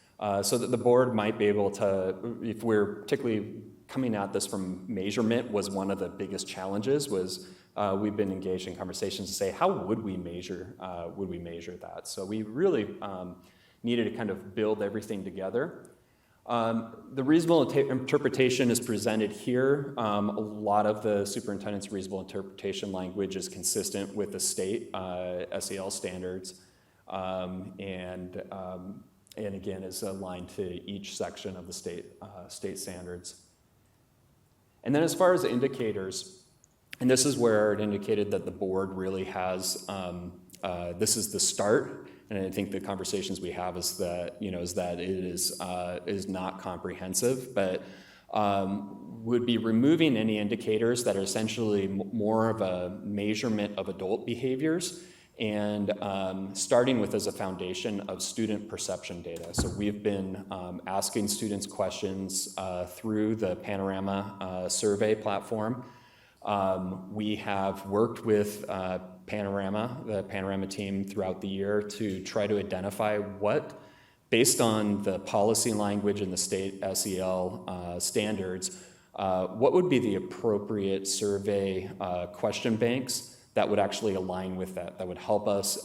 so that the board might be able to, if we're particularly coming at this from measurement was one of the biggest challenges, was we've been engaged in conversations to say, how would we measure that? So we really needed to kind of build everything together. The reasonable interpretation is presented here. A lot of the superintendent's reasonable interpretation language is consistent with the state SEL standards, and again is aligned to each section of the state standards. And then as far as the indicators, and this is where it indicated that the board really has, this is the start. And I think the conversations we have is that, it is not comprehensive, but would be removing any indicators that are essentially more of a measurement of adult behaviors, and starting with as a foundation of student perception data. So we've been asking students questions through the Panorama survey platform. We have worked with the Panorama team throughout the year to try to identify what, based on the policy language and the state SEL standards, what would be the appropriate survey question banks that would actually align with that would help us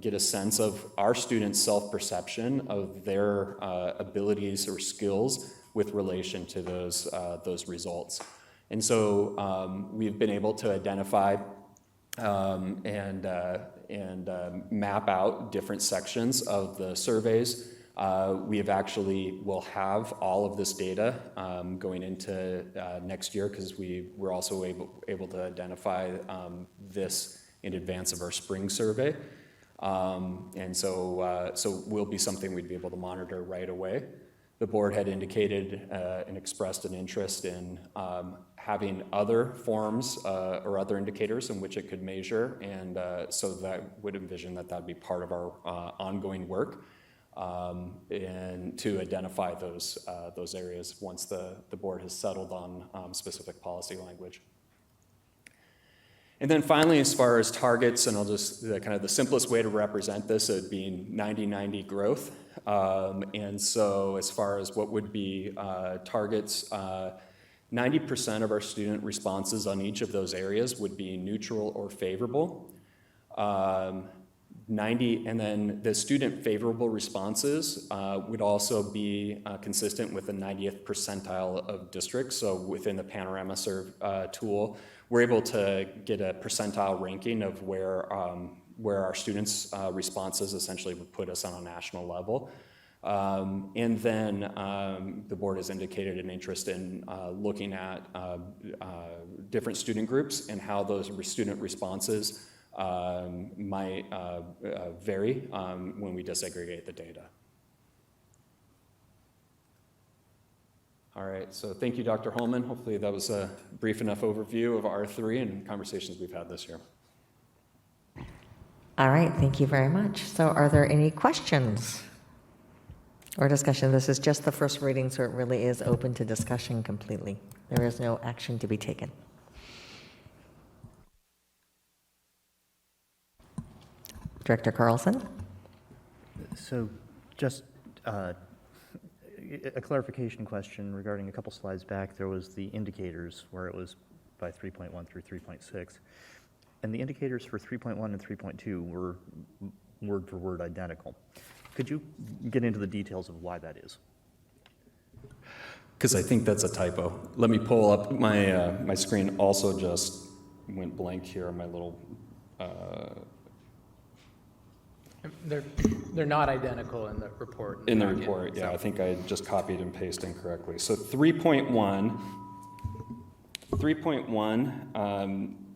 get a sense of our students' self-perception of their abilities or skills with relation to those results. And so we've been able to identify and map out different sections of the surveys. We have actually will have all of this data going into next year, because we're also able to identify this in advance of our spring survey. And so will be something we'd be able to monitor right away. The board had indicated and expressed an interest in having other forms or other indicators in which it could measure, and so that would envision that that'd be part of our ongoing work, and to identify those areas once the board has settled on specific policy language. And then finally, as far as targets, and I'll just, kind of the simplest way to represent this would be 90-90 growth. And so as far as what would be targets, 90% of our student responses on each of those areas would be neutral or favorable. And then the student favorable responses would also be consistent with the 90th percentile of districts. So within the Panorama tool, we're able to get a percentile ranking of where our students' responses essentially would put us on a national level. And then the board has indicated an interest in looking at different student groups and how those student responses might vary when we disaggregate the data. All right, so thank you, Dr. Holman. Hopefully that was a brief enough overview of R3 and conversations we've had this year. All right, thank you very much. So are there any questions or discussion? This is just the first reading, so it really is open to discussion completely. There is no action to be taken. Director Carlson? So just a clarification question regarding a couple slides back. There was the indicators where it was by 3.1 through 3.6. And the indicators for 3.1 and 3.2 were word for word identical. Could you get into the details of why that is? Because I think that's a typo. Let me pull up my screen also just went blank here on my little, They're not identical in the report. in the packet, report, yeah, so- I think I just copied and pasted incorrectly. So 3.1,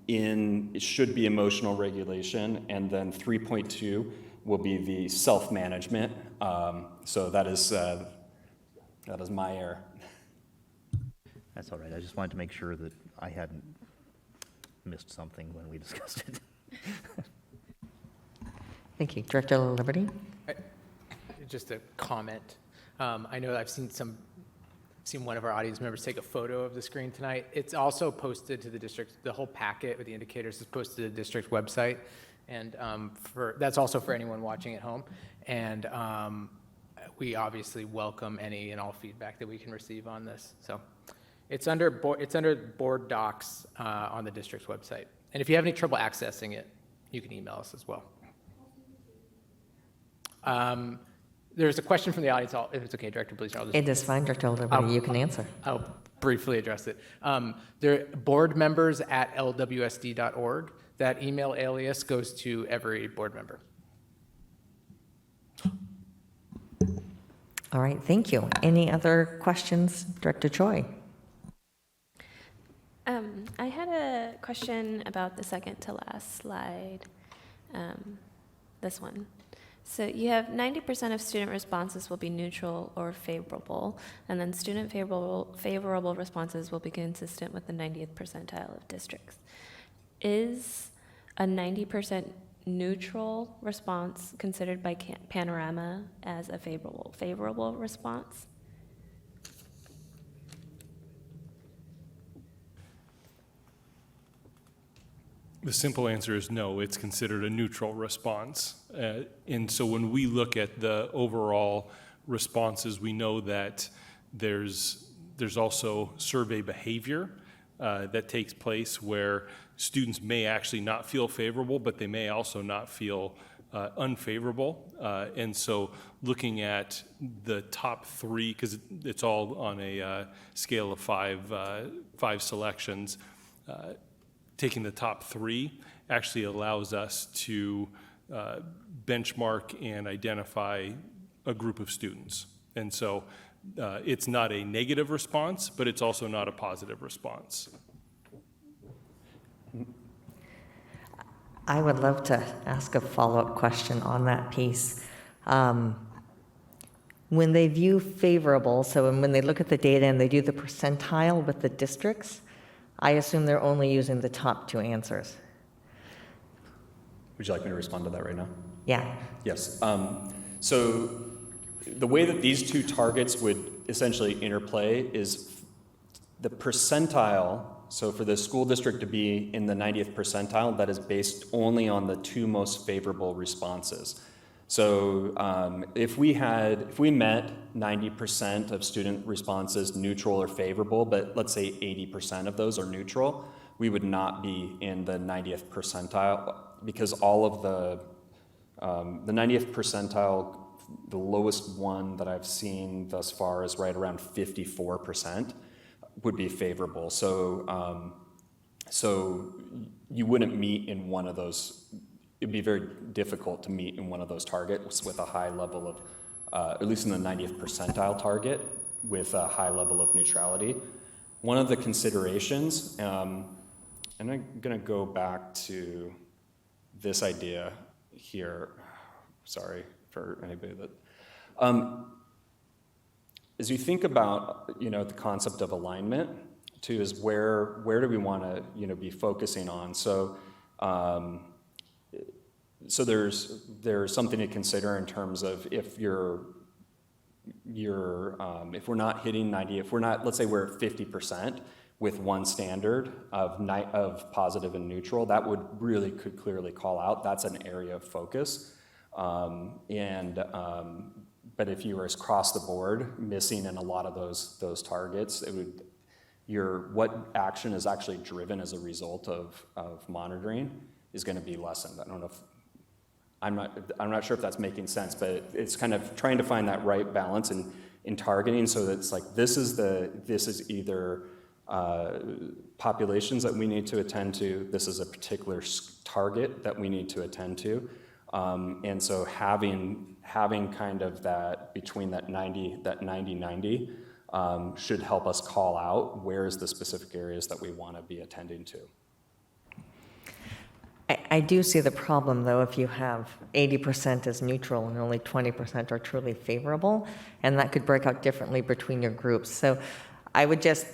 it should be emotional regulation, and then 3.2 will be the self-management. So that is my error. That's all right. I just wanted to make sure that I hadn't missed something when we discussed it. Thank you. Director Liberty? Just a comment. I know I've seen one of our audience members take a photo of the screen tonight. It's also posted to the district, the whole packet with the indicators is posted to the district website. And that's also for anyone watching at home. And we obviously welcome any and all feedback that we can receive on this. So it's under board docs on the district's website. And if you have any trouble accessing it, you can email us as well. There's a question from the audience. If it's okay, Director Bleaser, I'll just... It is fine, Director Liberty. You can answer. I'll briefly address it. There are board members at lwsd.org. That email alias goes to every board member. All right, thank you. Any other questions? Director Choi? I had a question about the second to last slide, this one. So you have 90% of student responses will be neutral or favorable, and then student favorable responses will be consistent with the 90th percentile of districts. Is a 90% neutral response considered by Panorama as a favorable response? The simple answer is no, it's considered a neutral response. And so when we look at the overall responses, we know that there's also survey behavior that takes place where students may actually not feel favorable, but they may also not feel unfavorable. And so looking at the top three, because it's all on a scale of five selections, taking the top three actually allows us to benchmark and identify a group of students. And so it's not a negative response, but it's also not a positive response. I would love to ask a follow-up question on that piece. When they view favorable, so when they look at the data and they do the percentile with the districts, I assume they're only using the top two answers. Would you like me to respond to that right now? Yeah. Yes. So the way that these two targets would essentially interplay is the percentile. So for the school district to be in the 90th percentile, that is based only on the two most favorable responses. So if we met 90% of student responses neutral or favorable, but let's say 80% of those are neutral, we would not be in the 90th percentile because all of the 90th percentile, the lowest one that I've seen thus far is right around 54% would be favorable. So, so you wouldn't meet in one of those. It'd be very difficult to meet in one of those targets with a high level of, at least in the 90th percentile target, with a high level of neutrality. One of the considerations, and I'm going to go back to this idea here. Sorry for anybody that. As you think about, the concept of alignment, too, is where do we want to, be focusing on? So. So there's something to consider in terms of if if we're not hitting 90, if we're not, let's say we're at 50% with one standard of positive and neutral, that could clearly call out. That's an area of focus. But if you were across the board missing in a lot of those targets, what action is actually driven as a result of monitoring is going to be lessened. I don't know if I'm not sure if that's making sense, but it's kind of trying to find that right balance in targeting so that it's like this is either populations that we need to attend to. This is a particular target that we need to attend to. And so having kind of that between that 90 should help us call out where is the specific areas that we want to be attending to. I do see the problem, though, if you have 80% as neutral and only 20% are truly favorable, and that could break out differently between your groups. So I would just,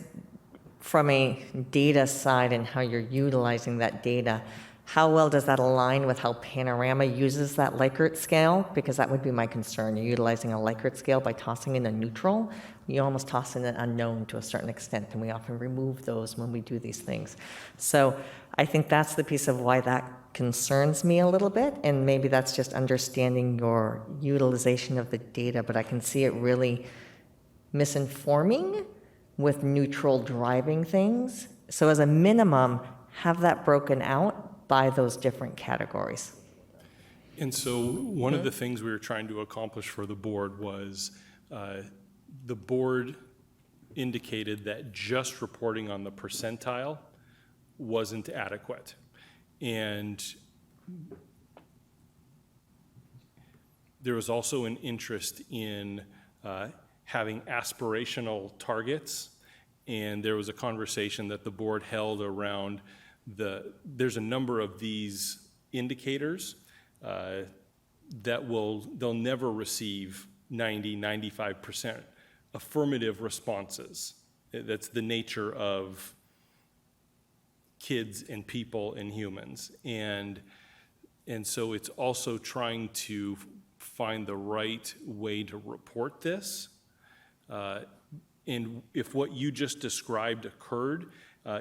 from a data side and how you're utilizing that data, how well does that align with how Panorama uses that Likert scale? Because that would be my concern. You're utilizing a Likert scale by tossing in a neutral. You almost toss in an unknown to a certain extent, and we often remove those when we do these things. So I think that's the piece of why that concerns me a little bit, and maybe that's just understanding your utilization of the data, but I can see it really misinforming with neutral driving things. So as a minimum, have that broken out by those different categories. And so one of the things we were trying to accomplish for the board was the board indicated that just reporting on the percentile wasn't adequate. And there was also an interest in having aspirational targets. And there was a conversation that the board held around there's a number of these indicators that they'll never receive 95% affirmative responses. That's the nature of kids and people and humans. And so it's also trying to find the right way to report this. And if what you just described occurred,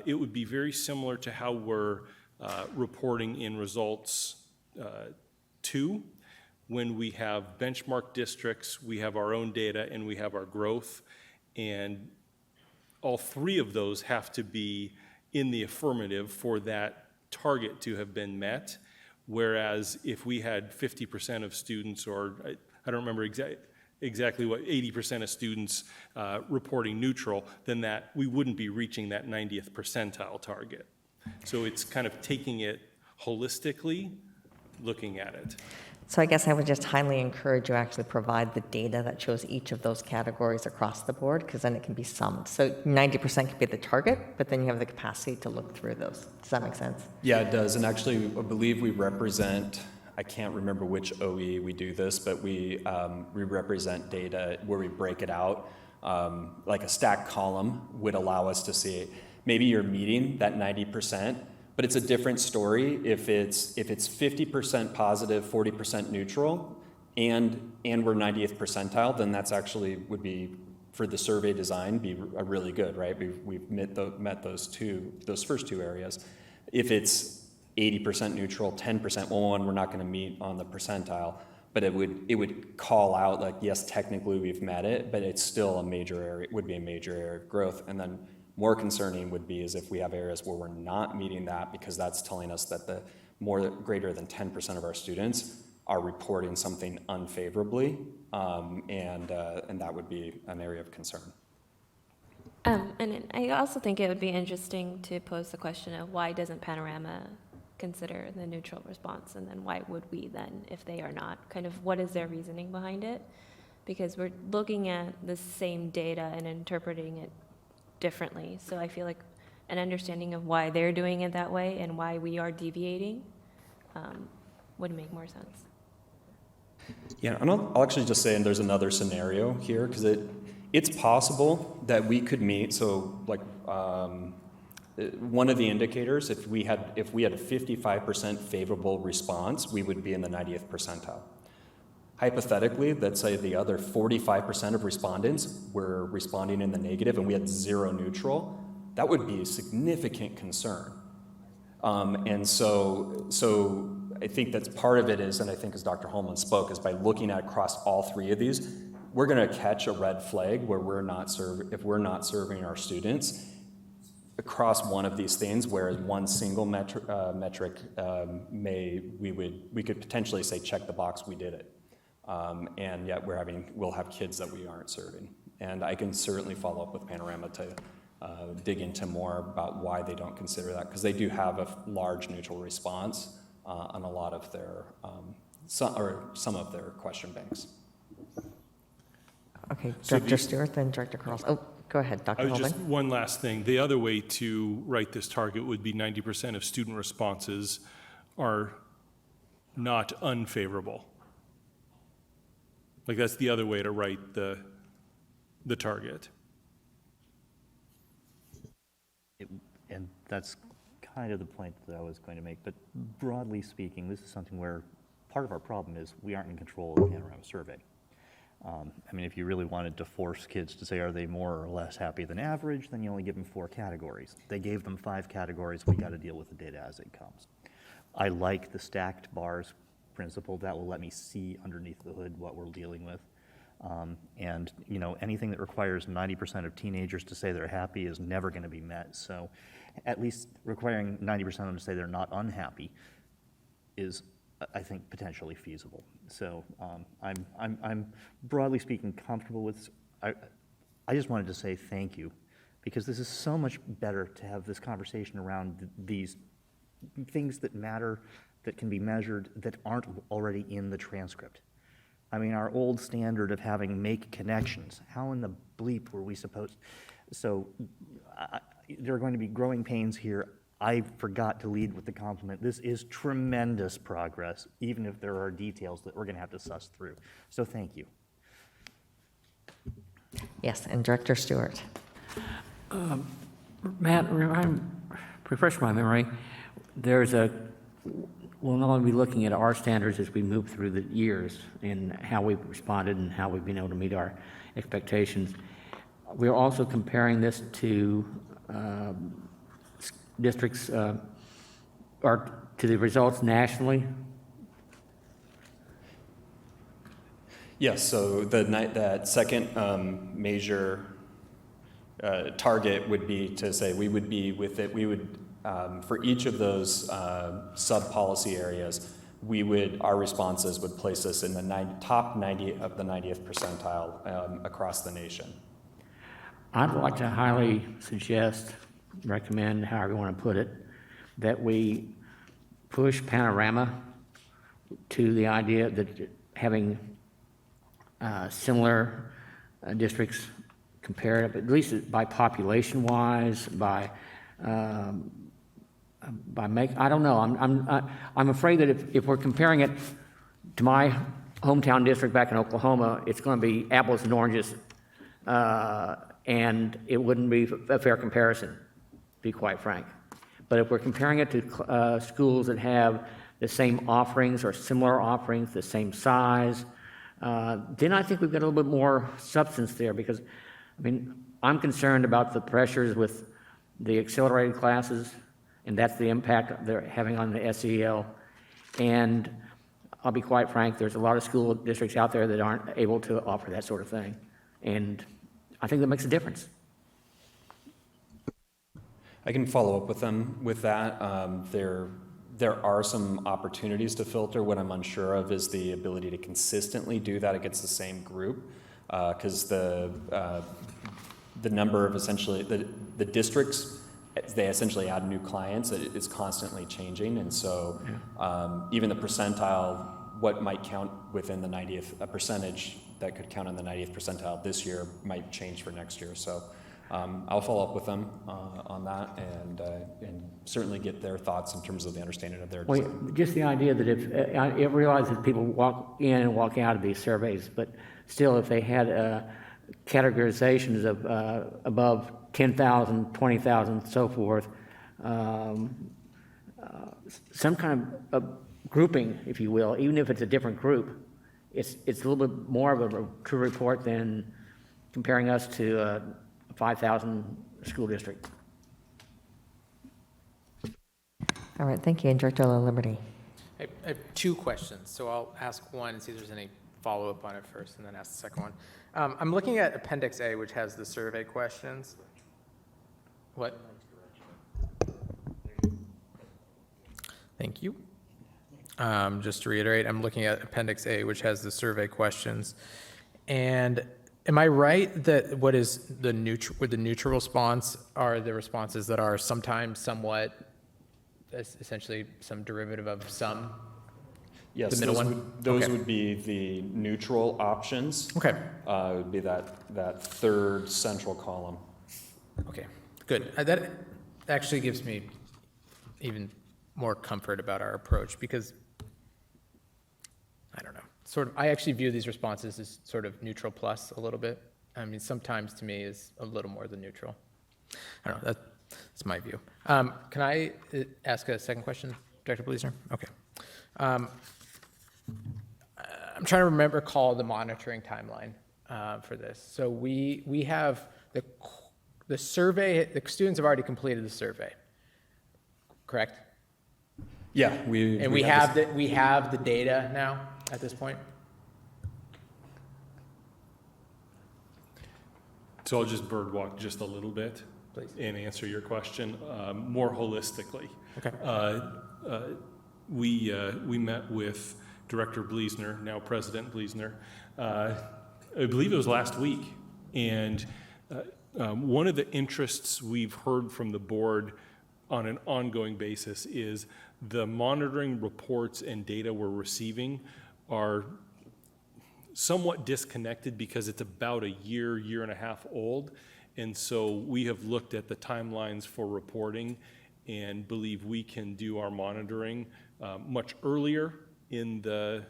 it would be very similar to how we're reporting in results 2. When we have benchmark districts, we have our own data and we have our growth. And all 3 of those have to be in the affirmative for that target to have been met. Whereas if we had 50% of students, or I don't remember exactly what, 80% of students reporting neutral, then that we wouldn't be reaching that 90th percentile target. So it's kind of taking it holistically, looking at it. So I guess I would just highly encourage you to actually provide the data that shows each of those categories across the board, because then it can be summed. So 90% could be the target, but then you have the capacity to look through those. Does that make sense? Yeah, it does. And actually, I believe we represent, I can't remember which OE we do this, but we represent data where we break it out. Like a stacked column would allow us to see maybe you're meeting that 90%, but it's a different story if it's 50% positive, 40% neutral, and we're 90th percentile, then that's actually would be, for the survey design, be a really good, right? We've met those first 2 areas. If it's 80% neutral, 10%, well, one, we're not going to meet on the percentile, but it would call out like, yes, technically we've met it, but it's still a major area, would be a major area of growth. And then more concerning would be is if we have areas where we're not meeting that, because that's telling us that the greater than 10% of our students are reporting something unfavorably, and that would be an area of concern. And I also think it would be interesting to pose the question of why doesn't Panorama consider the neutral response, and then why would we then if they are not? Kind of what is their reasoning behind it? Because we're looking at the same data and interpreting it differently. So I feel like an understanding of why they're doing it that way and why we are deviating would make more sense. Yeah, and I'll actually just say, and there's another scenario here, because it's possible that we could meet, so like one of the indicators, if we had a 55% favorable response, we would be in the 90th percentile. Hypothetically, let's say the other 45% of respondents were responding in the negative and we had 0 neutral, that would be a significant concern. And so I think that's part of it is, and I think as Dr. Holman spoke, is by looking at across all 3 of these, we're going to catch a red flag where if we're not serving our students across one of these things, whereas one single metric we could potentially say, check the box, we did it. And yet we'll have kids that we aren't serving. And I can certainly follow up with Panorama dig into more about why they don't consider that, because they do have a large neutral response on a lot of their, some of their question banks. Okay, So Director Stewart, then Director Carlson. Oh, go ahead, I Dr. was just, Holman. one last thing. The other way to write this target would be 90% of student responses are not unfavorable. Like, that's the other way to write the target. And that's kind of the point that I was going to make, but broadly speaking, this is something where part of our problem is we aren't in control of the Panorama Survey. I mean, if you really wanted to force kids to say, are they more or less happy than average, then you only give them 4 categories. They gave them 5 categories. We got to deal with the data as it comes. I like the stacked bars principle. That will let me see underneath the hood what we're dealing with. And, you know, anything that requires 90% of teenagers to say they're happy is never going to be met. So at least requiring 90% of them to say they're not unhappy is, I think, potentially feasible. So I'm broadly speaking comfortable with. I just wanted to say thank you, because this is so much better to have this conversation around these things that matter, that can be measured, that aren't already in the transcript. I mean, our old standard of having make connections. How in the bleep were we supposed? So there are going to be growing pains here. I forgot to lead with the compliment. This is tremendous progress, even if there are details that we're going to have to suss through. So thank you. Yes, and Director Stewart. Matt, refresh my memory. We'll not only be looking at our standards as we move through the years and how we've responded and how we've been able to meet our expectations. We're also comparing this to districts or to the results nationally. Yes, so that second major target would be to say we would be with it, we would, for each of those sub-policy areas, our responses would place us in the top 90 of the 90th percentile across the nation. I'd like to highly suggest, recommend, however you want to put it, that we push Panorama to the idea that having similar districts compared, at least by population-wise, I don't know. I'm afraid that if we're comparing it to my hometown district back in Oklahoma, it's going to be apples and oranges, and it wouldn't be a fair comparison, to be quite frank. But if we're comparing it to schools that have the same offerings or similar offerings, the same size, then I think we've got a little bit more substance there, because, I mean, I'm concerned about the pressures with the accelerated classes, and that's the impact they're having on the SEL. And I'll be quite frank, there's a lot of school districts out there that aren't able to offer that sort of thing. And I think that makes a difference. I can follow up with them with that. There are some opportunities to filter. What I'm unsure of is the ability to consistently do that against the same group, because the number of essentially the districts, they essentially add new clients. It's constantly changing, and so even the percentile, what might count within the 90th, a percentage that could count in the 90th percentile this year might change for next year. So I'll follow up with them on that and certainly get their thoughts in terms of the understanding of their design. Well, just the idea that if I realize that people walk in and walk out of these surveys, but still, if they had categorizations of above 10,000, 20,000, so forth, some kind of grouping, if you will, even if it's a different group, it's a little bit more of a true report than comparing us to a 5,000 school district. All right, thank you. And Director La Liberty. I have 2 questions, so I'll ask one and see if there's any follow-up on it first, and then ask the second one. I'm looking at Appendix A, which has the survey questions. What? Thank you. Just to reiterate, I'm looking at Appendix A, which has the survey questions. And Am I right that what is the neutral response are the responses that are sometimes somewhat, essentially some derivative of some? Yes, The middle those one? those Okay. would be the neutral options. Okay. Would be that third central column. Okay, good. That actually gives me even more comfort about our approach because, I don't know, I actually view these responses as sort of neutral plus a little bit. I mean, sometimes to me is a little more than neutral. I don't know, that's my view. Can I ask a second question, Director Bleasner? Okay. I'm trying to recall the monitoring timeline for this. So we have the survey, the students have already completed the survey, correct? Yeah, And we have the data now at this point? So I'll just birdwalk just a little bit. Please. And answer your question more holistically. Okay. We met with Director Bleasner, now President Bleasner, I believe it was last week. And one of the interests we've heard from the board on an ongoing basis is the monitoring reports and data we're receiving are somewhat disconnected because it's about a year and a half old. And so we have looked at the timelines for reporting and believe we can do our monitoring much earlier in the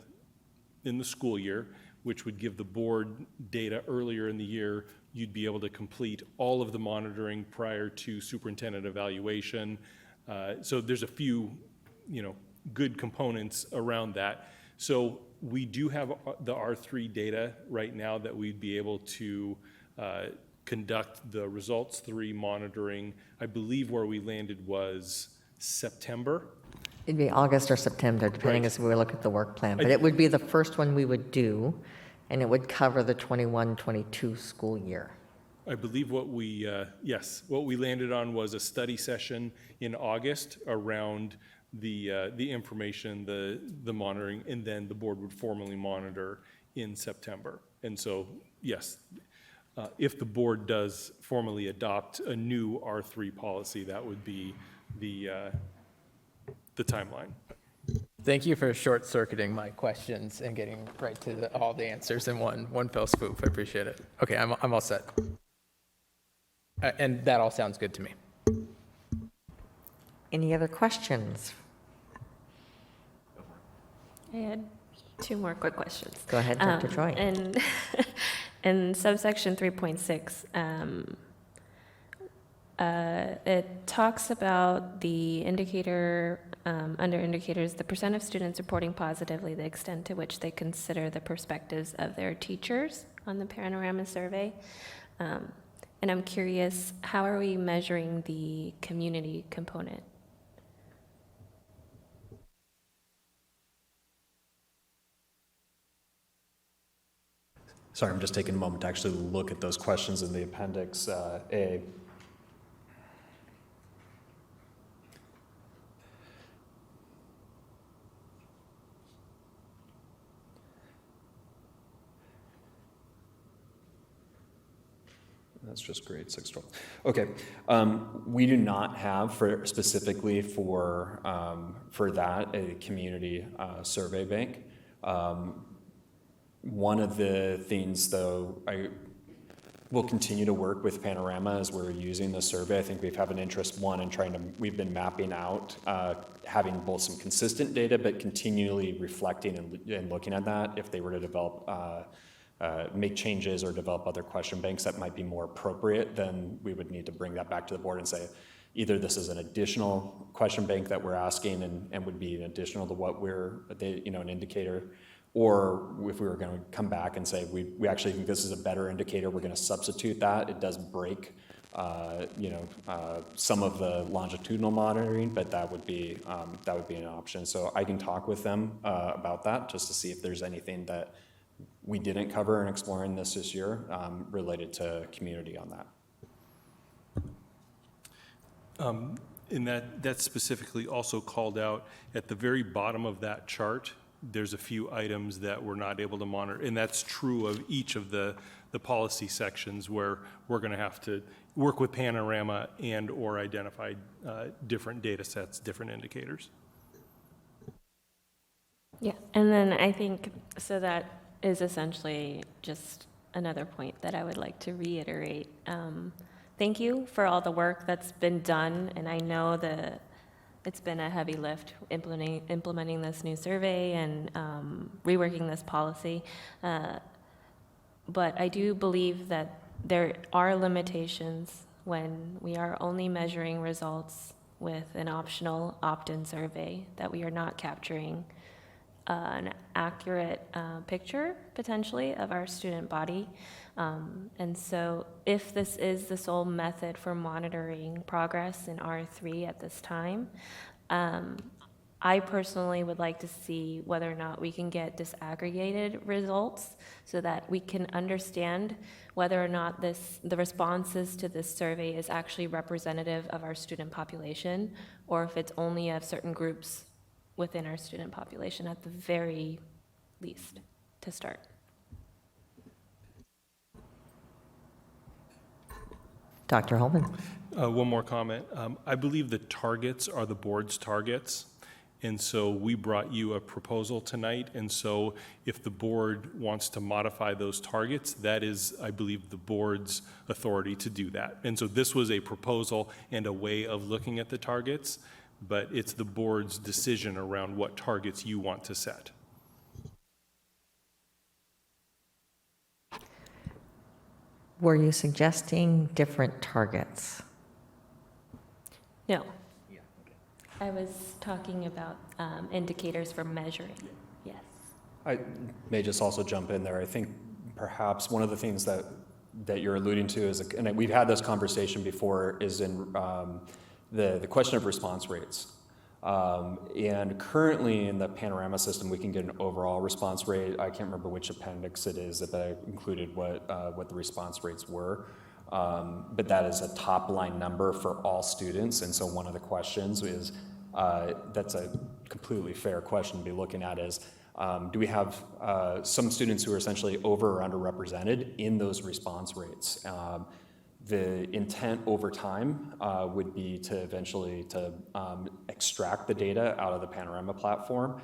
school year, which would give the board data earlier in the year. You'd be able to complete all of the monitoring prior to superintendent evaluation. So there's a few, good components around that. So we do have the R3 data right now that we'd be able to conduct the results 3 monitoring. I believe where we landed was September. It'd be August or September, depending as we look at the work plan. But it would be the first one we would do, and it would cover the 21-22 school year. I believe what we landed on was a study session in August around the information, the monitoring, and then the board would formally monitor in September. And so, yes, if the board does formally adopt a new R3 policy, that would be the timeline. Thank you for short-circuiting my questions and getting right to all the answers in one fell swoop. I appreciate it. Okay, I'm all set. And that all sounds good to me. Any other questions? I had 2 more quick questions. Go ahead, Dr. Troy. And in subsection 3.6, it talks about the indicator, under indicators, the percent of students reporting positively, the extent to which they consider the perspectives of their teachers on the Panorama survey. And I'm curious, how are we measuring the community component? Sorry, I'm just taking a moment to actually look at those questions in the appendix A. That's just grade 6-12. Okay, we do not have specifically for that a community survey bank. One of the things, though, I will continue to work with Panorama as we're using the survey. I think we have an interest, one, in we've been mapping out, having both some consistent data, but continually reflecting and looking at that. If they were to develop, make changes or develop other question banks that might be more appropriate, then we would need to bring that back to the board and say, either this is an additional question bank that we're asking and would be an additional to what an indicator, or if we were going to come back and say, we actually think this is a better indicator, we're going to substitute that. It does break, some of the longitudinal monitoring, but that would be an option. So I can talk with them about that just to see if there's anything that we didn't cover in exploring this year related to community on that. And that's specifically also called out at the very bottom of that chart. There's a few items that we're not able to monitor, and that's true of each of the the policy sections where we're going to have to work with Panorama and/or identify different data sets, different indicators. Yeah, and then I think, so that is essentially just another point that I would like to reiterate. Thank you for all the work that's been done, and I know that it's been a heavy lift implementing this new survey and reworking this policy. But I do believe that there are limitations when we are only measuring results with an optional opt-in survey, that we are not capturing an accurate picture, potentially, of our student body. And so if this is the sole method for monitoring progress in R3 at this time, I personally would like to see whether or not we can get disaggregated results so that we can understand whether or not the responses to this survey is actually representative of our student population, or if it's only of certain groups within our student population at the very least to start. Dr. Holman. One more comment. I believe the targets are the board's targets. And so we brought you a proposal tonight. And so if the board wants to modify those targets, that is, I believe, the board's authority to do that. And so this was a proposal and a way of looking at the targets, but it's the board's decision around what targets you want to set. Were you suggesting different targets? No. I was talking about indicators for measuring. Yes. I may just also jump in there. I think perhaps one of the things that you're alluding to is, and we've had this conversation before, is in the question of response rates. And currently in the Panorama system, we can get an overall response rate. I can't remember which appendix it is that included what the response rates were. But that is a top line number for all students. And so one of the questions is, that's a completely fair question to be looking at, is do we have some students who are essentially over or underrepresented in those response rates? The intent over time would be to eventually extract the data out of the Panorama platform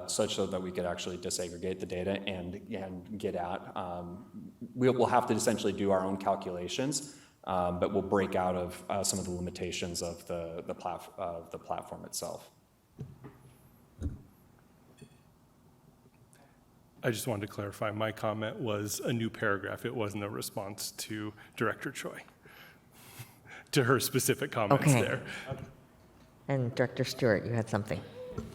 such so that we could actually disaggregate the data and get at. We'll have to essentially do our own calculations, but we'll break out of some of the limitations of the platform itself. I just wanted to clarify, my comment was a new paragraph. It wasn't a response to Director Choi, to her specific comments there. And Director Stewart, you had something.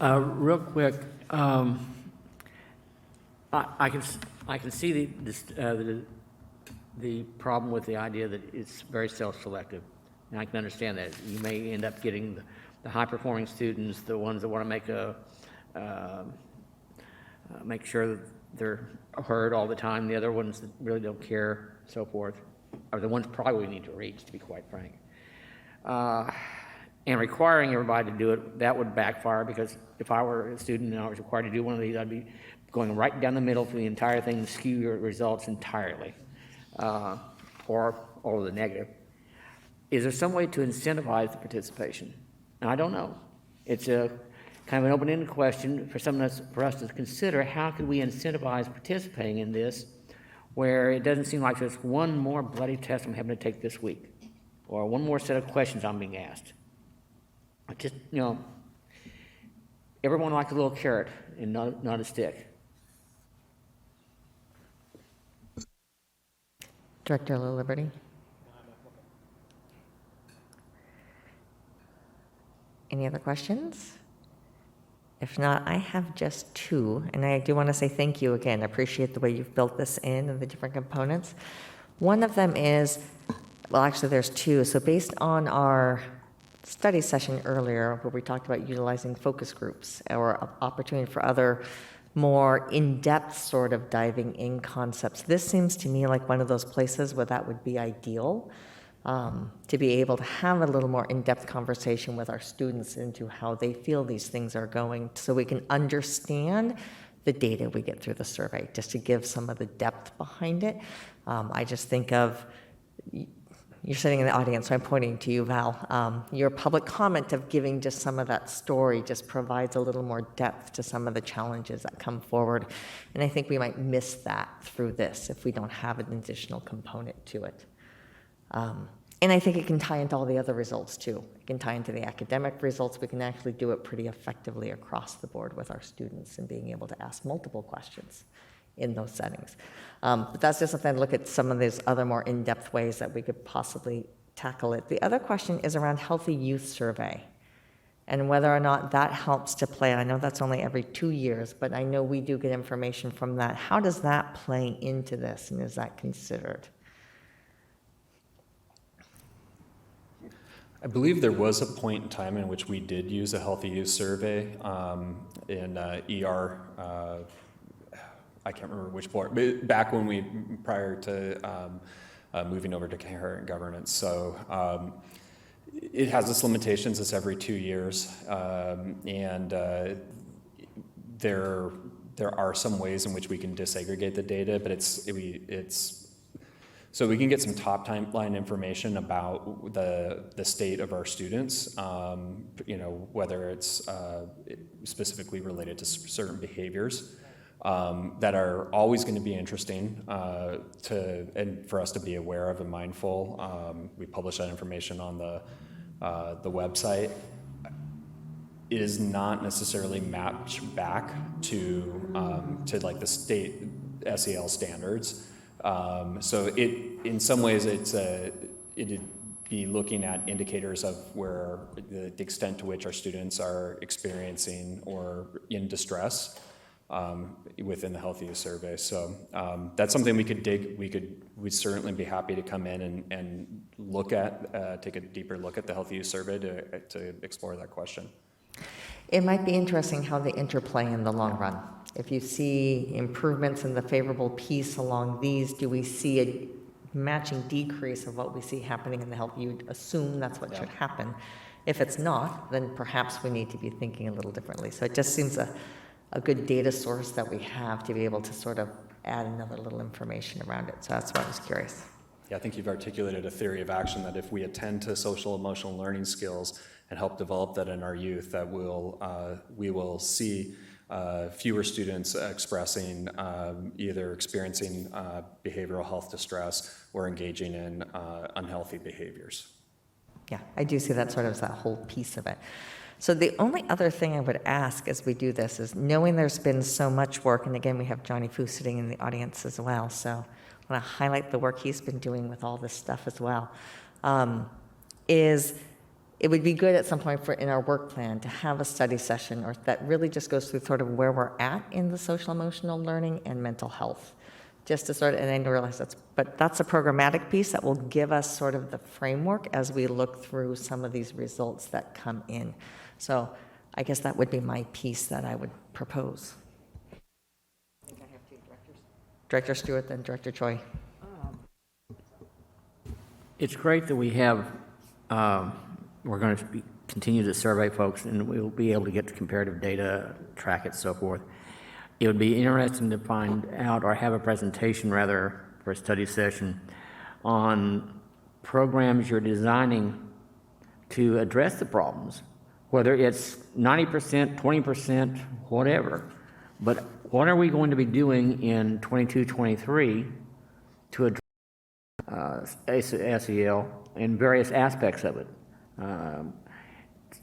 Real quick, I can see the problem with the idea that it's very self-selective, and I can understand that. You may end up getting the high-performing students, the ones that want to make sure that they're heard all the time, the other ones that really don't care, so forth, are the ones probably we need to reach, to be quite frank. And requiring everybody to do it, that would backfire, because if I were a student and I was required to do one of these, I'd be going right down the middle for the entire thing and skew your results entirely, or the negative. Is there some way to incentivize the participation? And I don't know. It's a kind of an open-ended question for us to consider. How could we incentivize participating in this, where it doesn't seem like there's one more bloody test I'm having to take this week, or one more set of questions I'm being asked? Just, everyone likes a little carrot and not a stick. Director LaLiberty. Any other questions? If not, I have just two, and I do want to say thank you again. I appreciate the way you've built this in and the different components. One of them is, well, actually there's two. So based on our study session earlier, where we talked about utilizing focus groups or opportunity for other more in-depth sort of diving in concepts, this seems to me like one of those places where that would be ideal, to be able to have a little more in-depth conversation with our students into how they feel these things are going, so we can understand the data we get through the survey, just to give some of the depth behind it. I just think of, you're sitting in the audience, so I'm pointing to you, Val. Your public comment of giving just some of that story just provides a little more depth to some of the challenges that come forward. And I think we might miss that through this if we don't have an additional component to it. And I think it can tie into all the other results too. It can tie into the academic results. We can actually do it pretty effectively across the board with our students and being able to ask multiple questions in those settings. But that's just something to look at some of these other more in-depth ways that we could possibly tackle it. The other question is around Healthy Youth Survey and whether or not that helps to play. I know that's only every 2 years, but I know we do get information from that. How does that play into this, and is that considered? I believe there was a point in time in which we did use a Healthy Youth Survey in ER. I can't remember which board, but back when we, prior to moving over to current governance. So it has its limitations. It's every 2 years, and there are some ways in which we can disaggregate the data, but it's so we can get some top timeline information about the state of our students, you know, whether it's specifically related to certain behaviors that are always going to be interesting and for us to be aware of and mindful. We publish that information on the website. It is not necessarily mapped back to like the state SEL standards. So in some ways, it'd be looking at indicators of where the extent to which our students are experiencing or in distress within the Healthy Youth Survey. So that's something we could dig. We'd certainly be happy to come in and look at, take a deeper look at the Healthy Youth Survey to explore that question. It might be interesting how they interplay in the long run. If you see improvements in the favorable piece along these, do we see a matching decrease of what we see happening in the health? You'd assume that's what should happen. If it's not, then perhaps we need to be thinking a little differently. So it just seems a good data source that we have to be able to sort of add another little information around it. So that's why I was curious. Yeah, I think you've articulated a theory of action that if we attend to social emotional learning skills and help develop that in our youth, that we will see fewer students expressing either experiencing behavioral health distress or engaging in unhealthy behaviors. Yeah, I do see that sort of as that whole piece of it. So the only other thing I would ask as we do this is, knowing there's been so much work, and again, we have Johnny Fu sitting in the audience as well, so I want to highlight the work he's been doing with all this stuff as well, is it would be good at some point in our work plan to have a study session or that really just goes through sort of where we're at in the social emotional learning and mental health. Just to sort of, and I realize that's a programmatic piece that will give us sort of the framework as we look through some of these results that come in. So I guess that would be my piece that I would propose. I think I have two directors. Director Stewart, then Director Choi. It's great that we have, we're going to continue to survey folks, and we'll be able to get the comparative data, track it, so forth. It would be interesting to find out, or have a presentation rather, for a study session on programs you're designing to address the problems, whether it's 90%, 20%, whatever. But what are we going to be doing in 22, 23 to address SEL in various aspects of it?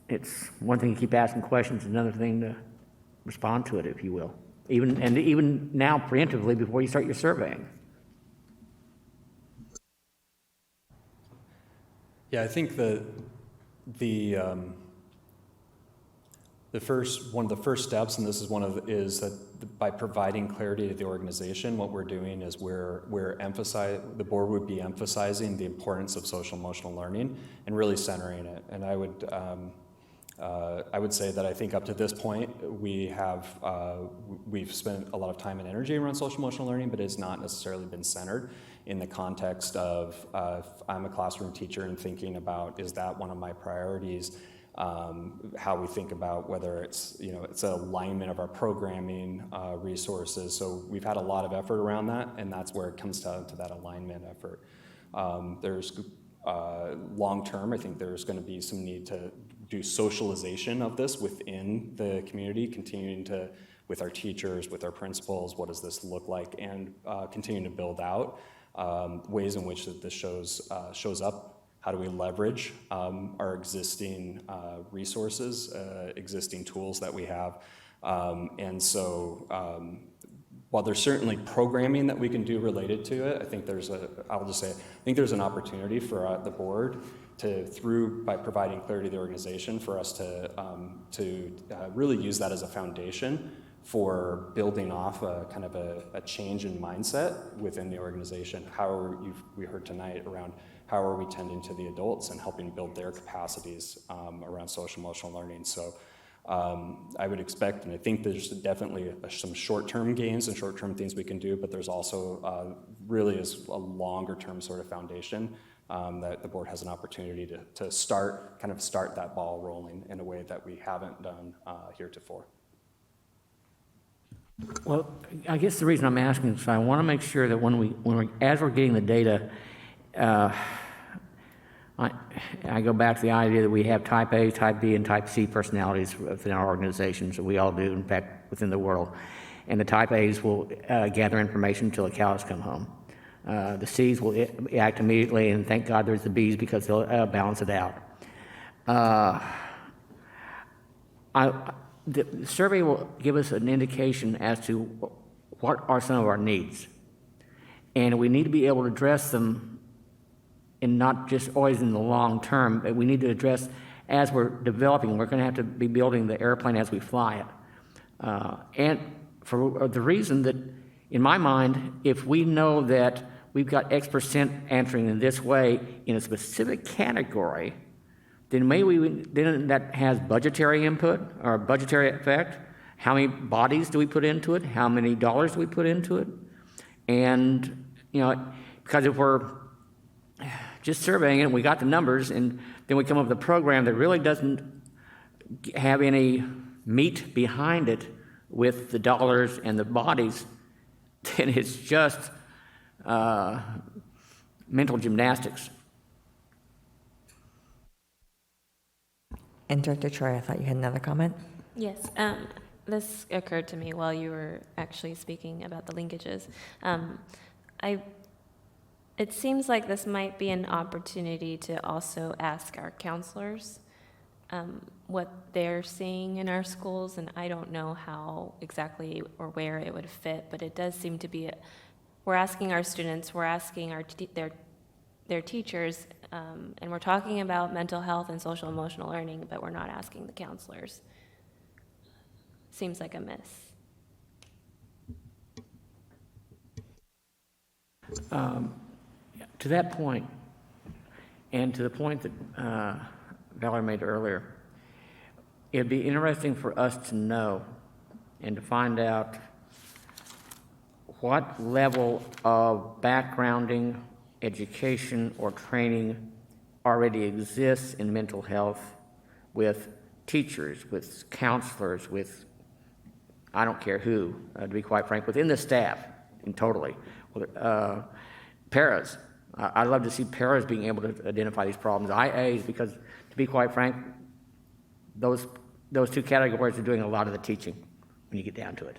It's one thing to keep asking questions, another thing to respond to it, if you will. Even now, preemptively, before you start your surveying. Yeah, I think one of the first steps, and this is is that by providing clarity to the organization, what we're doing is the board would be emphasizing the importance of social emotional learning and really centering it. And I would say that I think up to this point we've spent a lot of time and energy around social emotional learning, but it's not necessarily been centered in the context of if I'm a classroom teacher and thinking about, is that one of my priorities? how we think about whether it's, it's an alignment of our programming resources. So we've had a lot of effort around that, and that's where it comes down to that alignment effort. There's long-term, I think there's going to be some need to do socialization of this within the community, continuing to, with our teachers, with our principals, what does this look like, and continuing to build out ways in which that this shows up. How do we leverage our existing resources, existing tools that we have? And so while there's certainly programming that we can do related to it, I think I think there's an opportunity for the board by providing clarity to the organization, for us to really use that as a foundation for building off a kind of a change in mindset within the organization. We heard tonight around how are we tending to the adults and helping build their capacities around social emotional learning. So I would expect, and I think there's definitely some short-term gains and short-term things we can do, but there's also really is a longer-term sort of foundation that the board has an opportunity to start that ball rolling in a way that we haven't done heretofore. Well, I guess the reason I'm asking is I want to make sure that as we're getting the data, I go back to the idea that we have type A, type B, and type C personalities within our organizations, that we all do, in fact, within the world. And the type A's will gather information until the cows come home. The C's will act immediately, and thank God there's the B's because they'll balance it out. The survey will give us an indication as to what are some of our needs. And we need to be able to address them, and not just always in the long term, but we need to address as we're developing. We're going to have to be building the airplane as we fly it. And for the reason that, in my mind, if we know that we've got X% answering in this way in a specific category, then then that has budgetary input or budgetary effect. How many bodies do we put into it? How many dollars do we put into it? And, because if we're just surveying it, we got the numbers, and then we come up with a program that really doesn't have any meat behind it with the dollars and the bodies, then it's just mental gymnastics. And Director Choi, I thought you had another comment? Yes, this occurred to me while you were actually speaking about the linkages. It seems like this might be an opportunity to also ask our counselors what they're seeing in our schools, and I don't know how exactly or where it would fit, but it does seem to be, we're asking our students, we're asking their teachers, and we're talking about mental health and social emotional learning, but we're not asking the counselors. Seems like a miss. To that point, and to the point that Valerie made earlier, it'd be interesting for us to know and to find out what level of backgrounding, education, or training already exists in mental health with teachers, with counselors, with I don't care who, to be quite frank, within the staff, and totally. Paras. I'd love to see paras being able to identify these problems. IAs, because to be quite frank, those two categories are doing a lot of the teaching when you get down to it.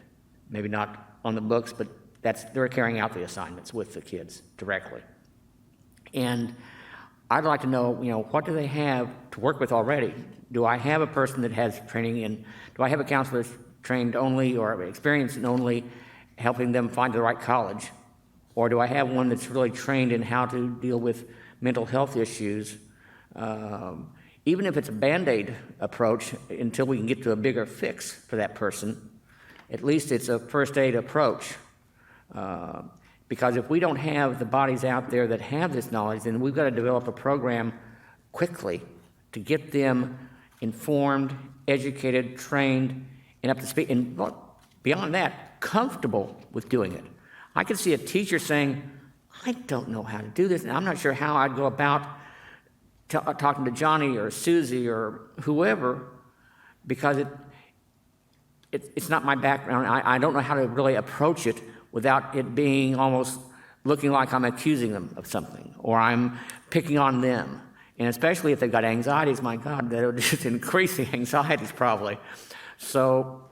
Maybe not on the books, but they're carrying out the assignments with the kids directly. And I'd like to know, what do they have to work with already? Do I have a person that has training in, do I have a counselor trained only or experienced in only helping them find the right college? Or do I have one that's really trained in how to deal with mental health issues? Even if it's a Band-Aid approach, until we can get to a bigger fix for that person, at least it's a first aid approach. Because if we don't have the bodies out there that have this knowledge, then we've got to develop a program quickly to get them informed, educated, trained, and up to speed, and beyond that, comfortable with doing it. I could see a teacher saying, I don't know how to do this, and I'm not sure how I'd go about talking to Johnny or Susie or whoever, because it's not my background. I don't know how to really approach it without it being almost looking like I'm accusing them of something or I'm picking on them. And especially if they've got anxieties, my God, that would just increase the anxieties probably. So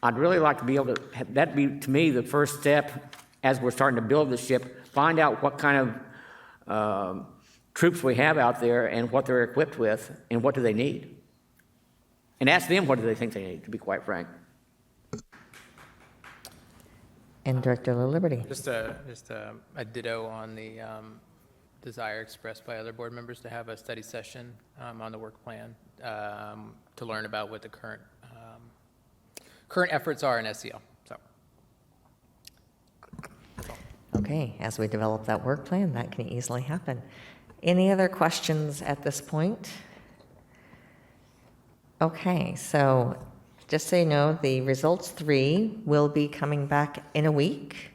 I'd really like to be able to, that'd be to me the first step as we're starting to build the ship, find out what kind of troops we have out there and what they're equipped with and what do they need. And ask them what do they think they need, to be quite frank. And Director La Liberty. Just a ditto on the desire expressed by other board members to have a study session on the work plan to learn about what the current efforts are in SEL. So, Okay, as we develop that work plan, that can easily happen. Any other questions at this point? Okay, so just so you know, the results 3 will be coming back in a week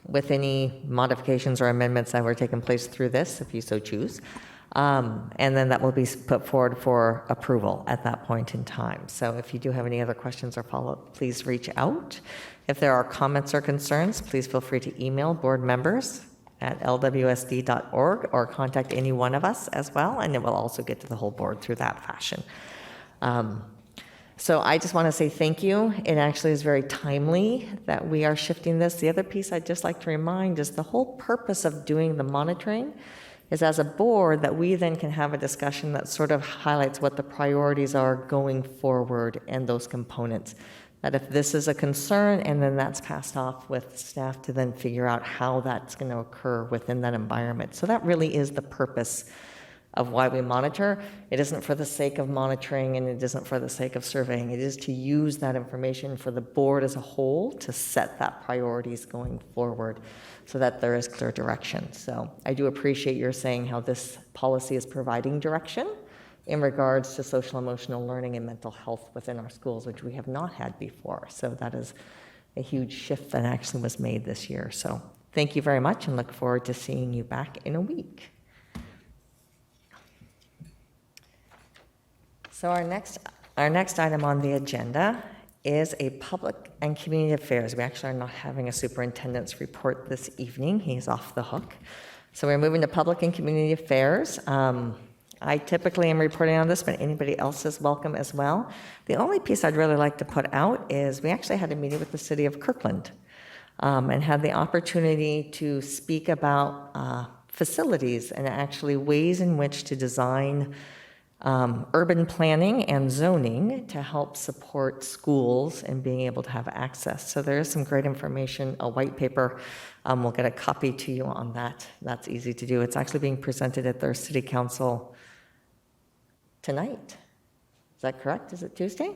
with any modifications or amendments that were taking place through this, if you so choose. And then that will be put forward for approval at that point in time. So if you do have any other questions or follow-up, please reach out. If there are comments or concerns, please feel free to email board members at lwsd.org or contact any one of us as well, and it will also get to the whole board through that fashion. So I just want to say thank you. It actually is very timely that we are shifting this. The other piece I'd just like to remind is the whole purpose of doing the monitoring is as a board that we then can have a discussion that sort of highlights what the priorities are going forward and those components. That if this is a concern and then that's passed off with staff to then figure out how that's going to occur within that environment. So that really is the purpose of why we monitor. It isn't for the sake of monitoring and it isn't for the sake of surveying. It is to use that information for the board as a whole to set that priorities going forward so that there is clear direction. So I do appreciate your saying how this policy is providing direction in regards to social emotional learning and mental health within our schools, which we have not had before. So that is a huge shift that actually was made this year. So thank you very much and look forward to seeing you back in a week. So our next item on the agenda is a public and community affairs. We actually are not having a superintendent's report this evening. He's off the hook. So we're moving to public and community affairs. I typically am reporting on this, but anybody else is welcome as well. The only piece I'd really like to put out is we actually had a meeting with the city of Kirkland and had the opportunity to speak about facilities and actually ways in which to design urban planning and zoning to help support schools and being able to have access. So there is some great information, a white paper. We'll get a copy to you on that. That's easy to do. It's actually being presented at their city council tonight. Is that correct? Is it Tuesday?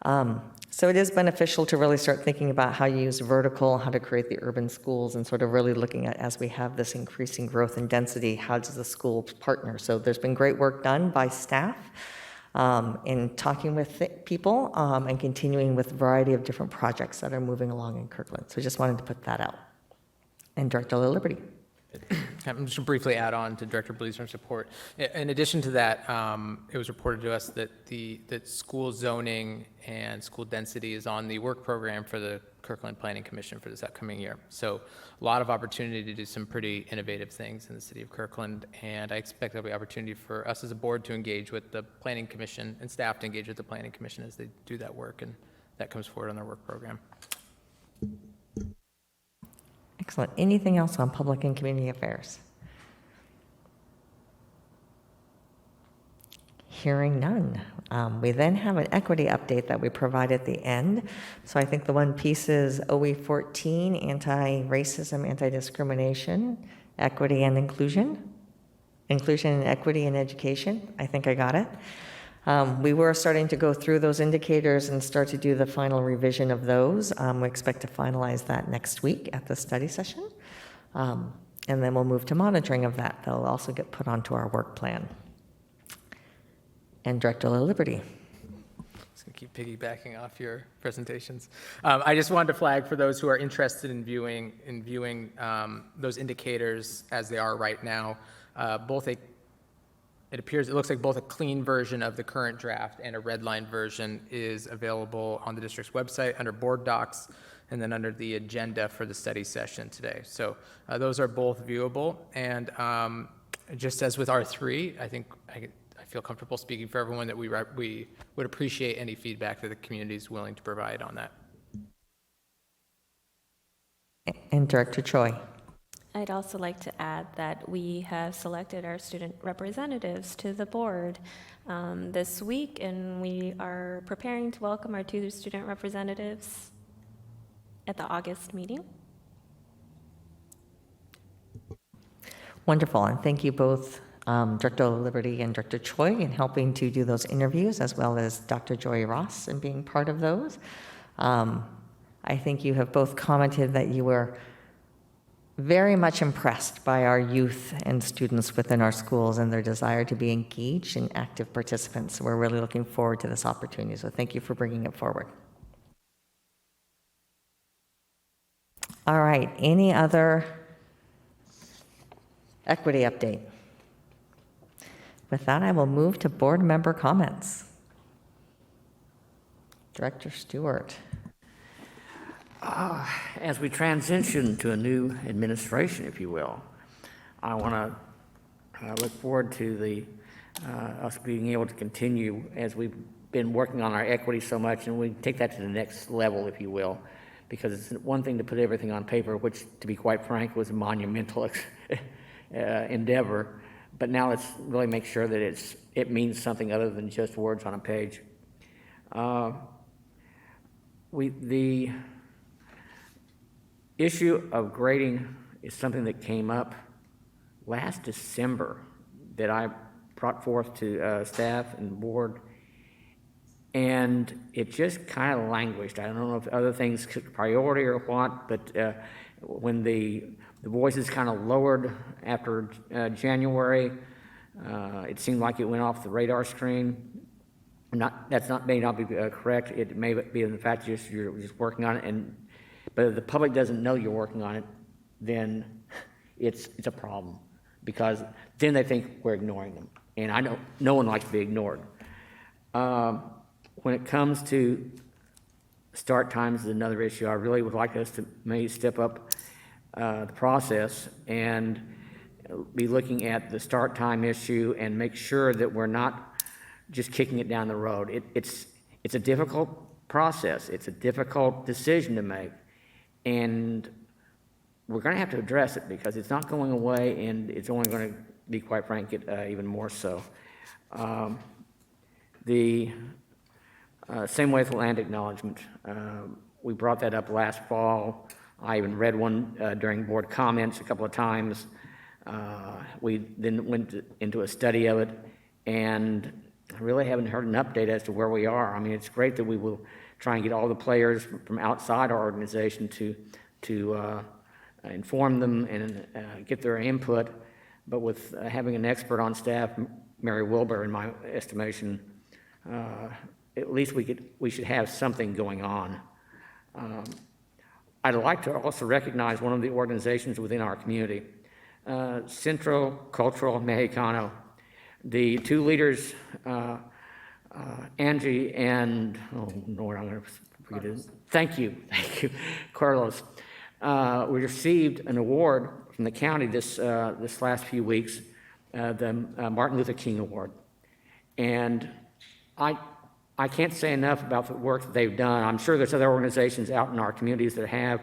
So it is beneficial to really start thinking about how you use vertical, how to create the urban schools, and sort of really looking at, as we have this increasing growth and density, how does the school partner? So there's been great work done by staff in talking with people and continuing with a variety of different projects that are moving along in Kirkland. So just wanted to put that out. And Director La Liberty. I'm just briefly add on to Director Bleasner's report. In addition to that, it was reported to us that that school zoning and school density is on the work program for the Kirkland Planning Commission for this upcoming year. So a lot of opportunity to do some pretty innovative things in the city of Kirkland, and I expect there'll be opportunity for us as a board to engage with the Planning Commission and staff to engage with the Planning Commission as they do that work, and that comes forward on their work program. Excellent. Anything else on public and community affairs? Hearing none. We then have an equity update that we provide at the end. So I think the one piece is OE 14, anti-racism, anti-discrimination, equity and inclusion. Inclusion and equity in education. I think I got it. We were starting to go through those indicators and start to do the final revision of those. We expect to finalize that next week at the study session. And then we'll move to monitoring of that. They'll also get put onto our work plan. And Director La Liberty. Just gonna keep piggybacking off your presentations. I just wanted to flag for those who are interested in viewing those indicators as they are right now, both a it looks like both a clean version of the current draft and a redline version is available on the district's website under board docs and then under the agenda for the study session today. So those are both viewable. And just as with R3, I think I feel comfortable speaking for everyone that we would appreciate any feedback that the community is willing to provide on that. And Director Choi. I'd also like to add that we have selected our student representatives to the board this week, and we are preparing to welcome our 2 student representatives at the August meeting. Wonderful, and thank you both, Director Liberty and Director Choi, in helping to do those interviews, as well as Dr. Joy Ross in being part of those. I think you have both commented that you were very much impressed by our youth and students within our schools and their desire to be engaged and active participants. We're really looking forward to this opportunity, so thank you for bringing it forward. All right, any other equity update? With that, I will move to board member comments. Director Stewart. As we transition to a new administration, if you will, I want to look forward to us being able to continue as we've been working on our equity so much, and we take that to the next level, if you will, because it's one thing to put everything on paper, which, to be quite frank, was a monumental endeavor, but now let's really make sure that it means something other than just words on a page. The issue of grading is something that came up last December that I brought forth to staff and board, and it just kind of languished. I don't know if other things took priority or what, but when the voices kind of lowered after January, it seemed like it went off the radar screen. May not be correct. It may be in the fact you're just working on it, but if the public doesn't know you're working on it, then it's a problem, because then they think we're ignoring them. And I know no one likes to be ignored. When it comes to start times is another issue. I really would like us to maybe step up the process and be looking at the start time issue and make sure that we're not just kicking it down the road. It's a difficult process. It's a difficult decision to make. And we're going to have to address it because it's not going away, and it's only going to be, quite frank, even more so. The same way with land acknowledgement. We brought that up last fall. I even read one during board comments a couple of times. We then went into a study of it, and I really haven't heard an update as to where we are. I mean, it's great that we will try and get all the players from outside our organization to inform them and get their input, but with having an expert on staff, Mary Wilbur, in my estimation, at least we should have something going on. I'd like to also recognize one of the organizations within our community, Centro Cultural Mexicano. The 2 leaders, Angie and, oh Lord, I'm going to forget it. Thank you, Carlos. We received an award from the county this last few weeks, the Martin Luther King Award. And I can't say enough about the work that they've done. I'm sure there's other organizations out in our communities that have,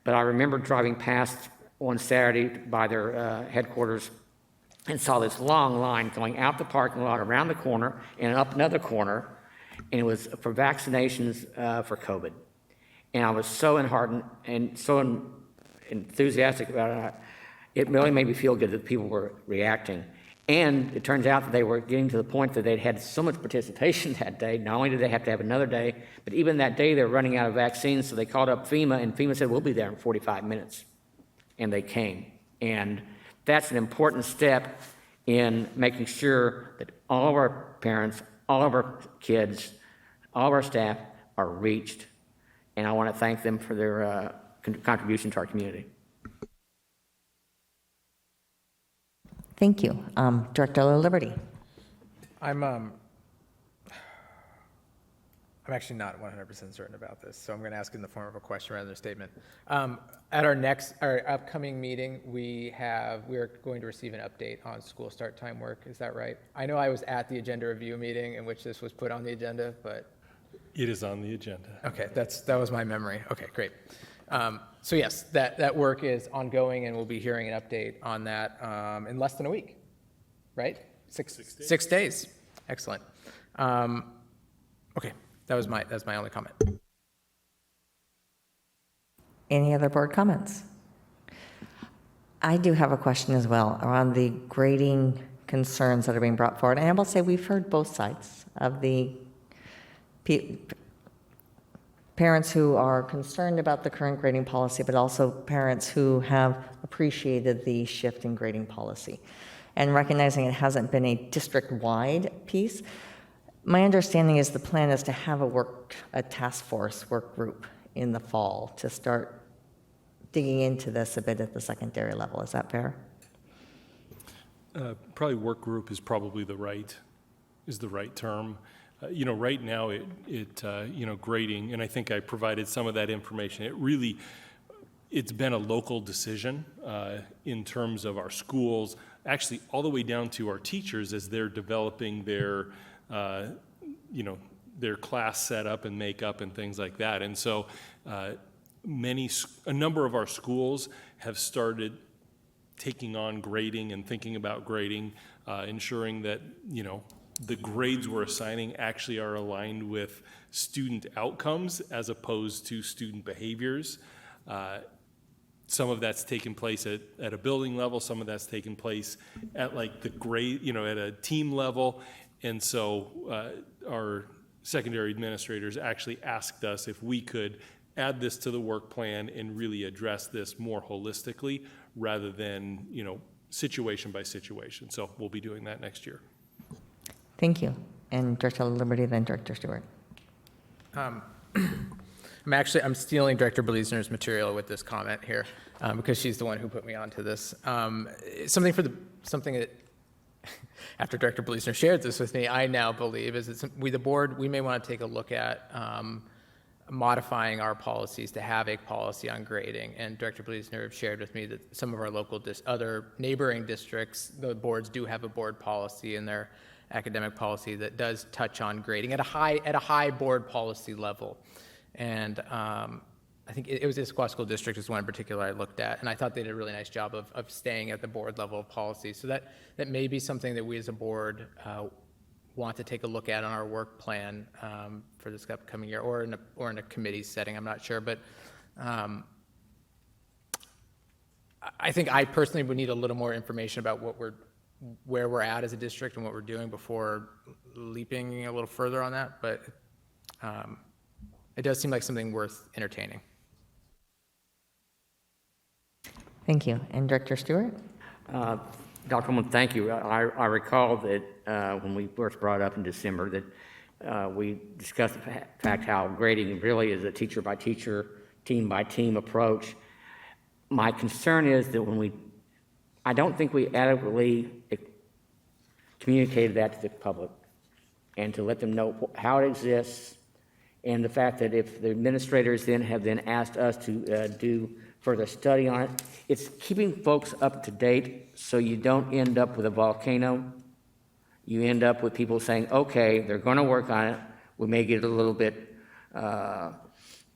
but I remember driving past one Saturday by their headquarters and saw this long line going out the parking lot, around the corner, and up another corner, and it was for vaccinations for COVID. And I was so enheartened and so enthusiastic about it. It really made me feel good that people were reacting. And it turns out that they were getting to the point that they'd had so much participation that day. Not only did they have to have another day, but even that day they were running out of vaccines, so they called up FEMA, and FEMA said, we'll be there in 45 minutes. And they came. And that's an important step in making sure that all of our parents, all of our kids, all of our staff are reached. And I want to thank them for their contribution to our community. Thank you. Director Liberty. I'm actually not 100% certain about this, so I'm going to ask in the form of a question rather than a statement. At our upcoming meeting, we are going to receive an update on school start time work. Is that right? I know I was at the agenda review meeting in which this was put on the agenda, but It is on the agenda. okay, that was my memory. Okay, great. So yes, that work is ongoing, and we'll be hearing an update on that in less than a week, right? 6 days. Excellent. Okay. That's my only comment. Any other board comments? I do have a question as well around the grading concerns that are being brought forward. And I will say we've heard both sides of the parents who are concerned about the current grading policy, but also parents who have appreciated the shift in grading policy. And recognizing it hasn't been a district-wide piece, my understanding is the plan is to have a task force work group in the fall to start digging into this a bit at the secondary level. Is that fair? Probably work group is probably the right term. Right now grading, and I think I provided some of that information. It's been a local decision in terms of our schools, actually all the way down to our teachers as they're developing their class setup and makeup and things like that. And so a number of our schools have started taking on grading and thinking about grading, ensuring that, the grades we're assigning actually are aligned with student outcomes as opposed to student behaviors. Some of that's taken place at a building level, some of that's taken place at like the grade, at a team level. And so our secondary administrators actually asked us if we could add this to the work plan and really address this more holistically rather than, situation by situation. So we'll be doing that next year. Thank you. And Director Liberty, then Director Stewart. I'm stealing Director Bleasner's material with this comment here because she's the one who put me onto this. Something that after Director Bleasner shared this with me, I now believe is that the board, we may want to take a look at modifying our policies to have a policy on grading. And Director Bleasner shared with me that some of our local, other neighboring districts, the boards do have a board policy in their academic policy that does touch on grading at a high board policy level. And I think it was the Issaquah School District is one in particular I looked at, and I thought they did a really nice job of staying at the board level of policy. So that may be something that we as a board want to take a look at on our work plan for this upcoming year, or in a committee setting. I'm not sure, but I think I personally would need a little more information about where we're at as a district and what we're doing before leaping a little further on that. But it does seem like something worth entertaining. Thank you. And Director Stewart? Dr. Holman, thank you. I recall that when we first brought up in December that we discussed the fact how grading really is a teacher-by-teacher, team-by-team approach. My concern is that I don't think we adequately communicated that to the public and to let them know how it exists, and the fact that if the administrators have asked us to do further study on it, it's keeping folks up to date so you don't end up with a volcano. You end up with people saying, okay, they're going to work on it. We may get a little bit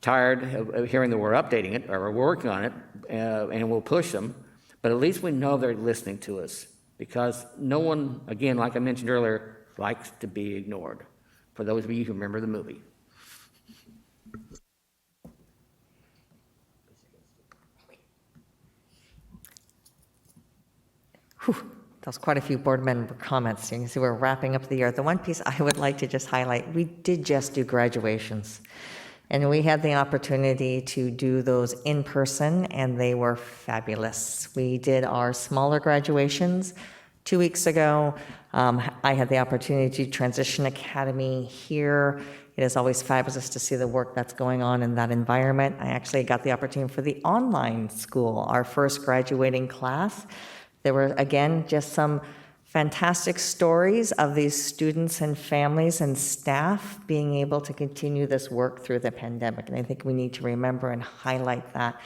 tired of hearing that we're updating it or we're working on it, and we'll push them. But at least we know they're listening to us, because no one, again, like I mentioned earlier, likes to be ignored, for those of you who remember the movie. That was quite a few board member comments. You can see we're wrapping up the year. The one piece I would like to just highlight, we did just do graduations. And we had the opportunity to do those in person, and they were fabulous. We did our smaller graduations 2 weeks ago. I had the opportunity to Transition Academy here. It is always fabulous to see the work that's going on in that environment. I actually got the opportunity for the online school, our first graduating class. There were, again, just some fantastic stories of these students and families and staff being able to continue this work through the pandemic. And I think we need to remember and highlight that.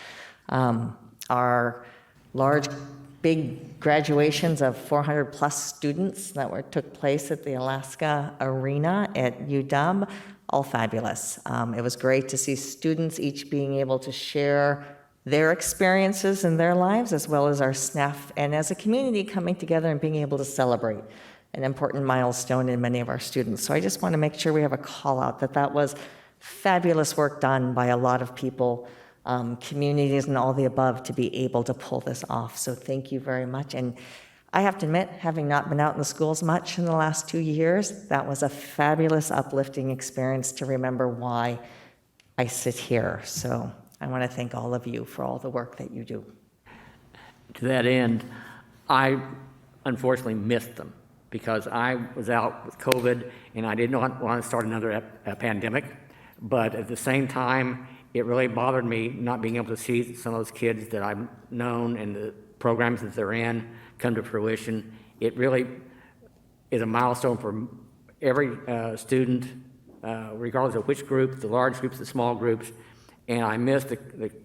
Our large, big graduations of 400 plus students that took place at the Alaska Arena at UW, all fabulous. It was great to see students each being able to share their experiences in their lives, as well as our staff, and as a community coming together and being able to celebrate an important milestone in many of our students. So I just want to make sure we have a call out that was fabulous work done by a lot of people, communities and all the above, to be able to pull this off. So thank you very much. And I have to admit, having not been out in the schools much in the last 2 years, that was a fabulous, uplifting experience to remember why I sit here. So I want to thank all of you for all the work that you do. To that end, I unfortunately missed them because I was out with COVID and I did not want to start another pandemic. But at the same time, it really bothered me not being able to see some of those kids that I've known and the programs that they're in come to fruition. It really is a milestone for every student, regardless of which group, the large groups, the small groups. And I missed,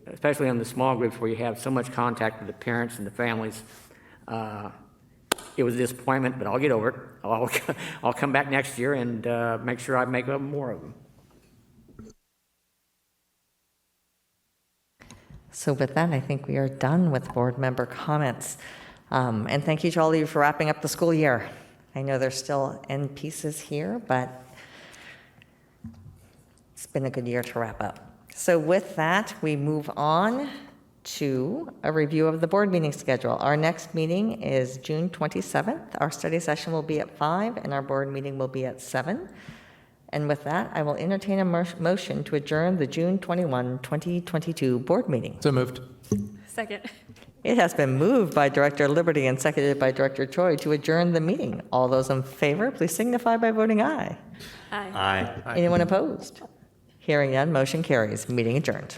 especially on the small groups where you have so much contact with the parents and the families. It was a disappointment, but I'll get over it. I'll come back next year and make sure I make up more of them. So with that, I think we are done with board member comments. And thank you to all of you for wrapping up the school year. I know there's still end pieces here, but it's been a good year to wrap up. So with that, we move on to a review of the board meeting schedule. Our next meeting is June 27th. Our study session will be at 5, and our board meeting will be at 7. And with that, I will entertain a motion to adjourn the June 21, 2022 board meeting. So moved. Second. It has been moved by Director Liberty and seconded by Director Choi to adjourn the meeting. All those in favor, please signify by voting aye. Aye. Anyone opposed? Hearing none, motion carries. Meeting adjourned.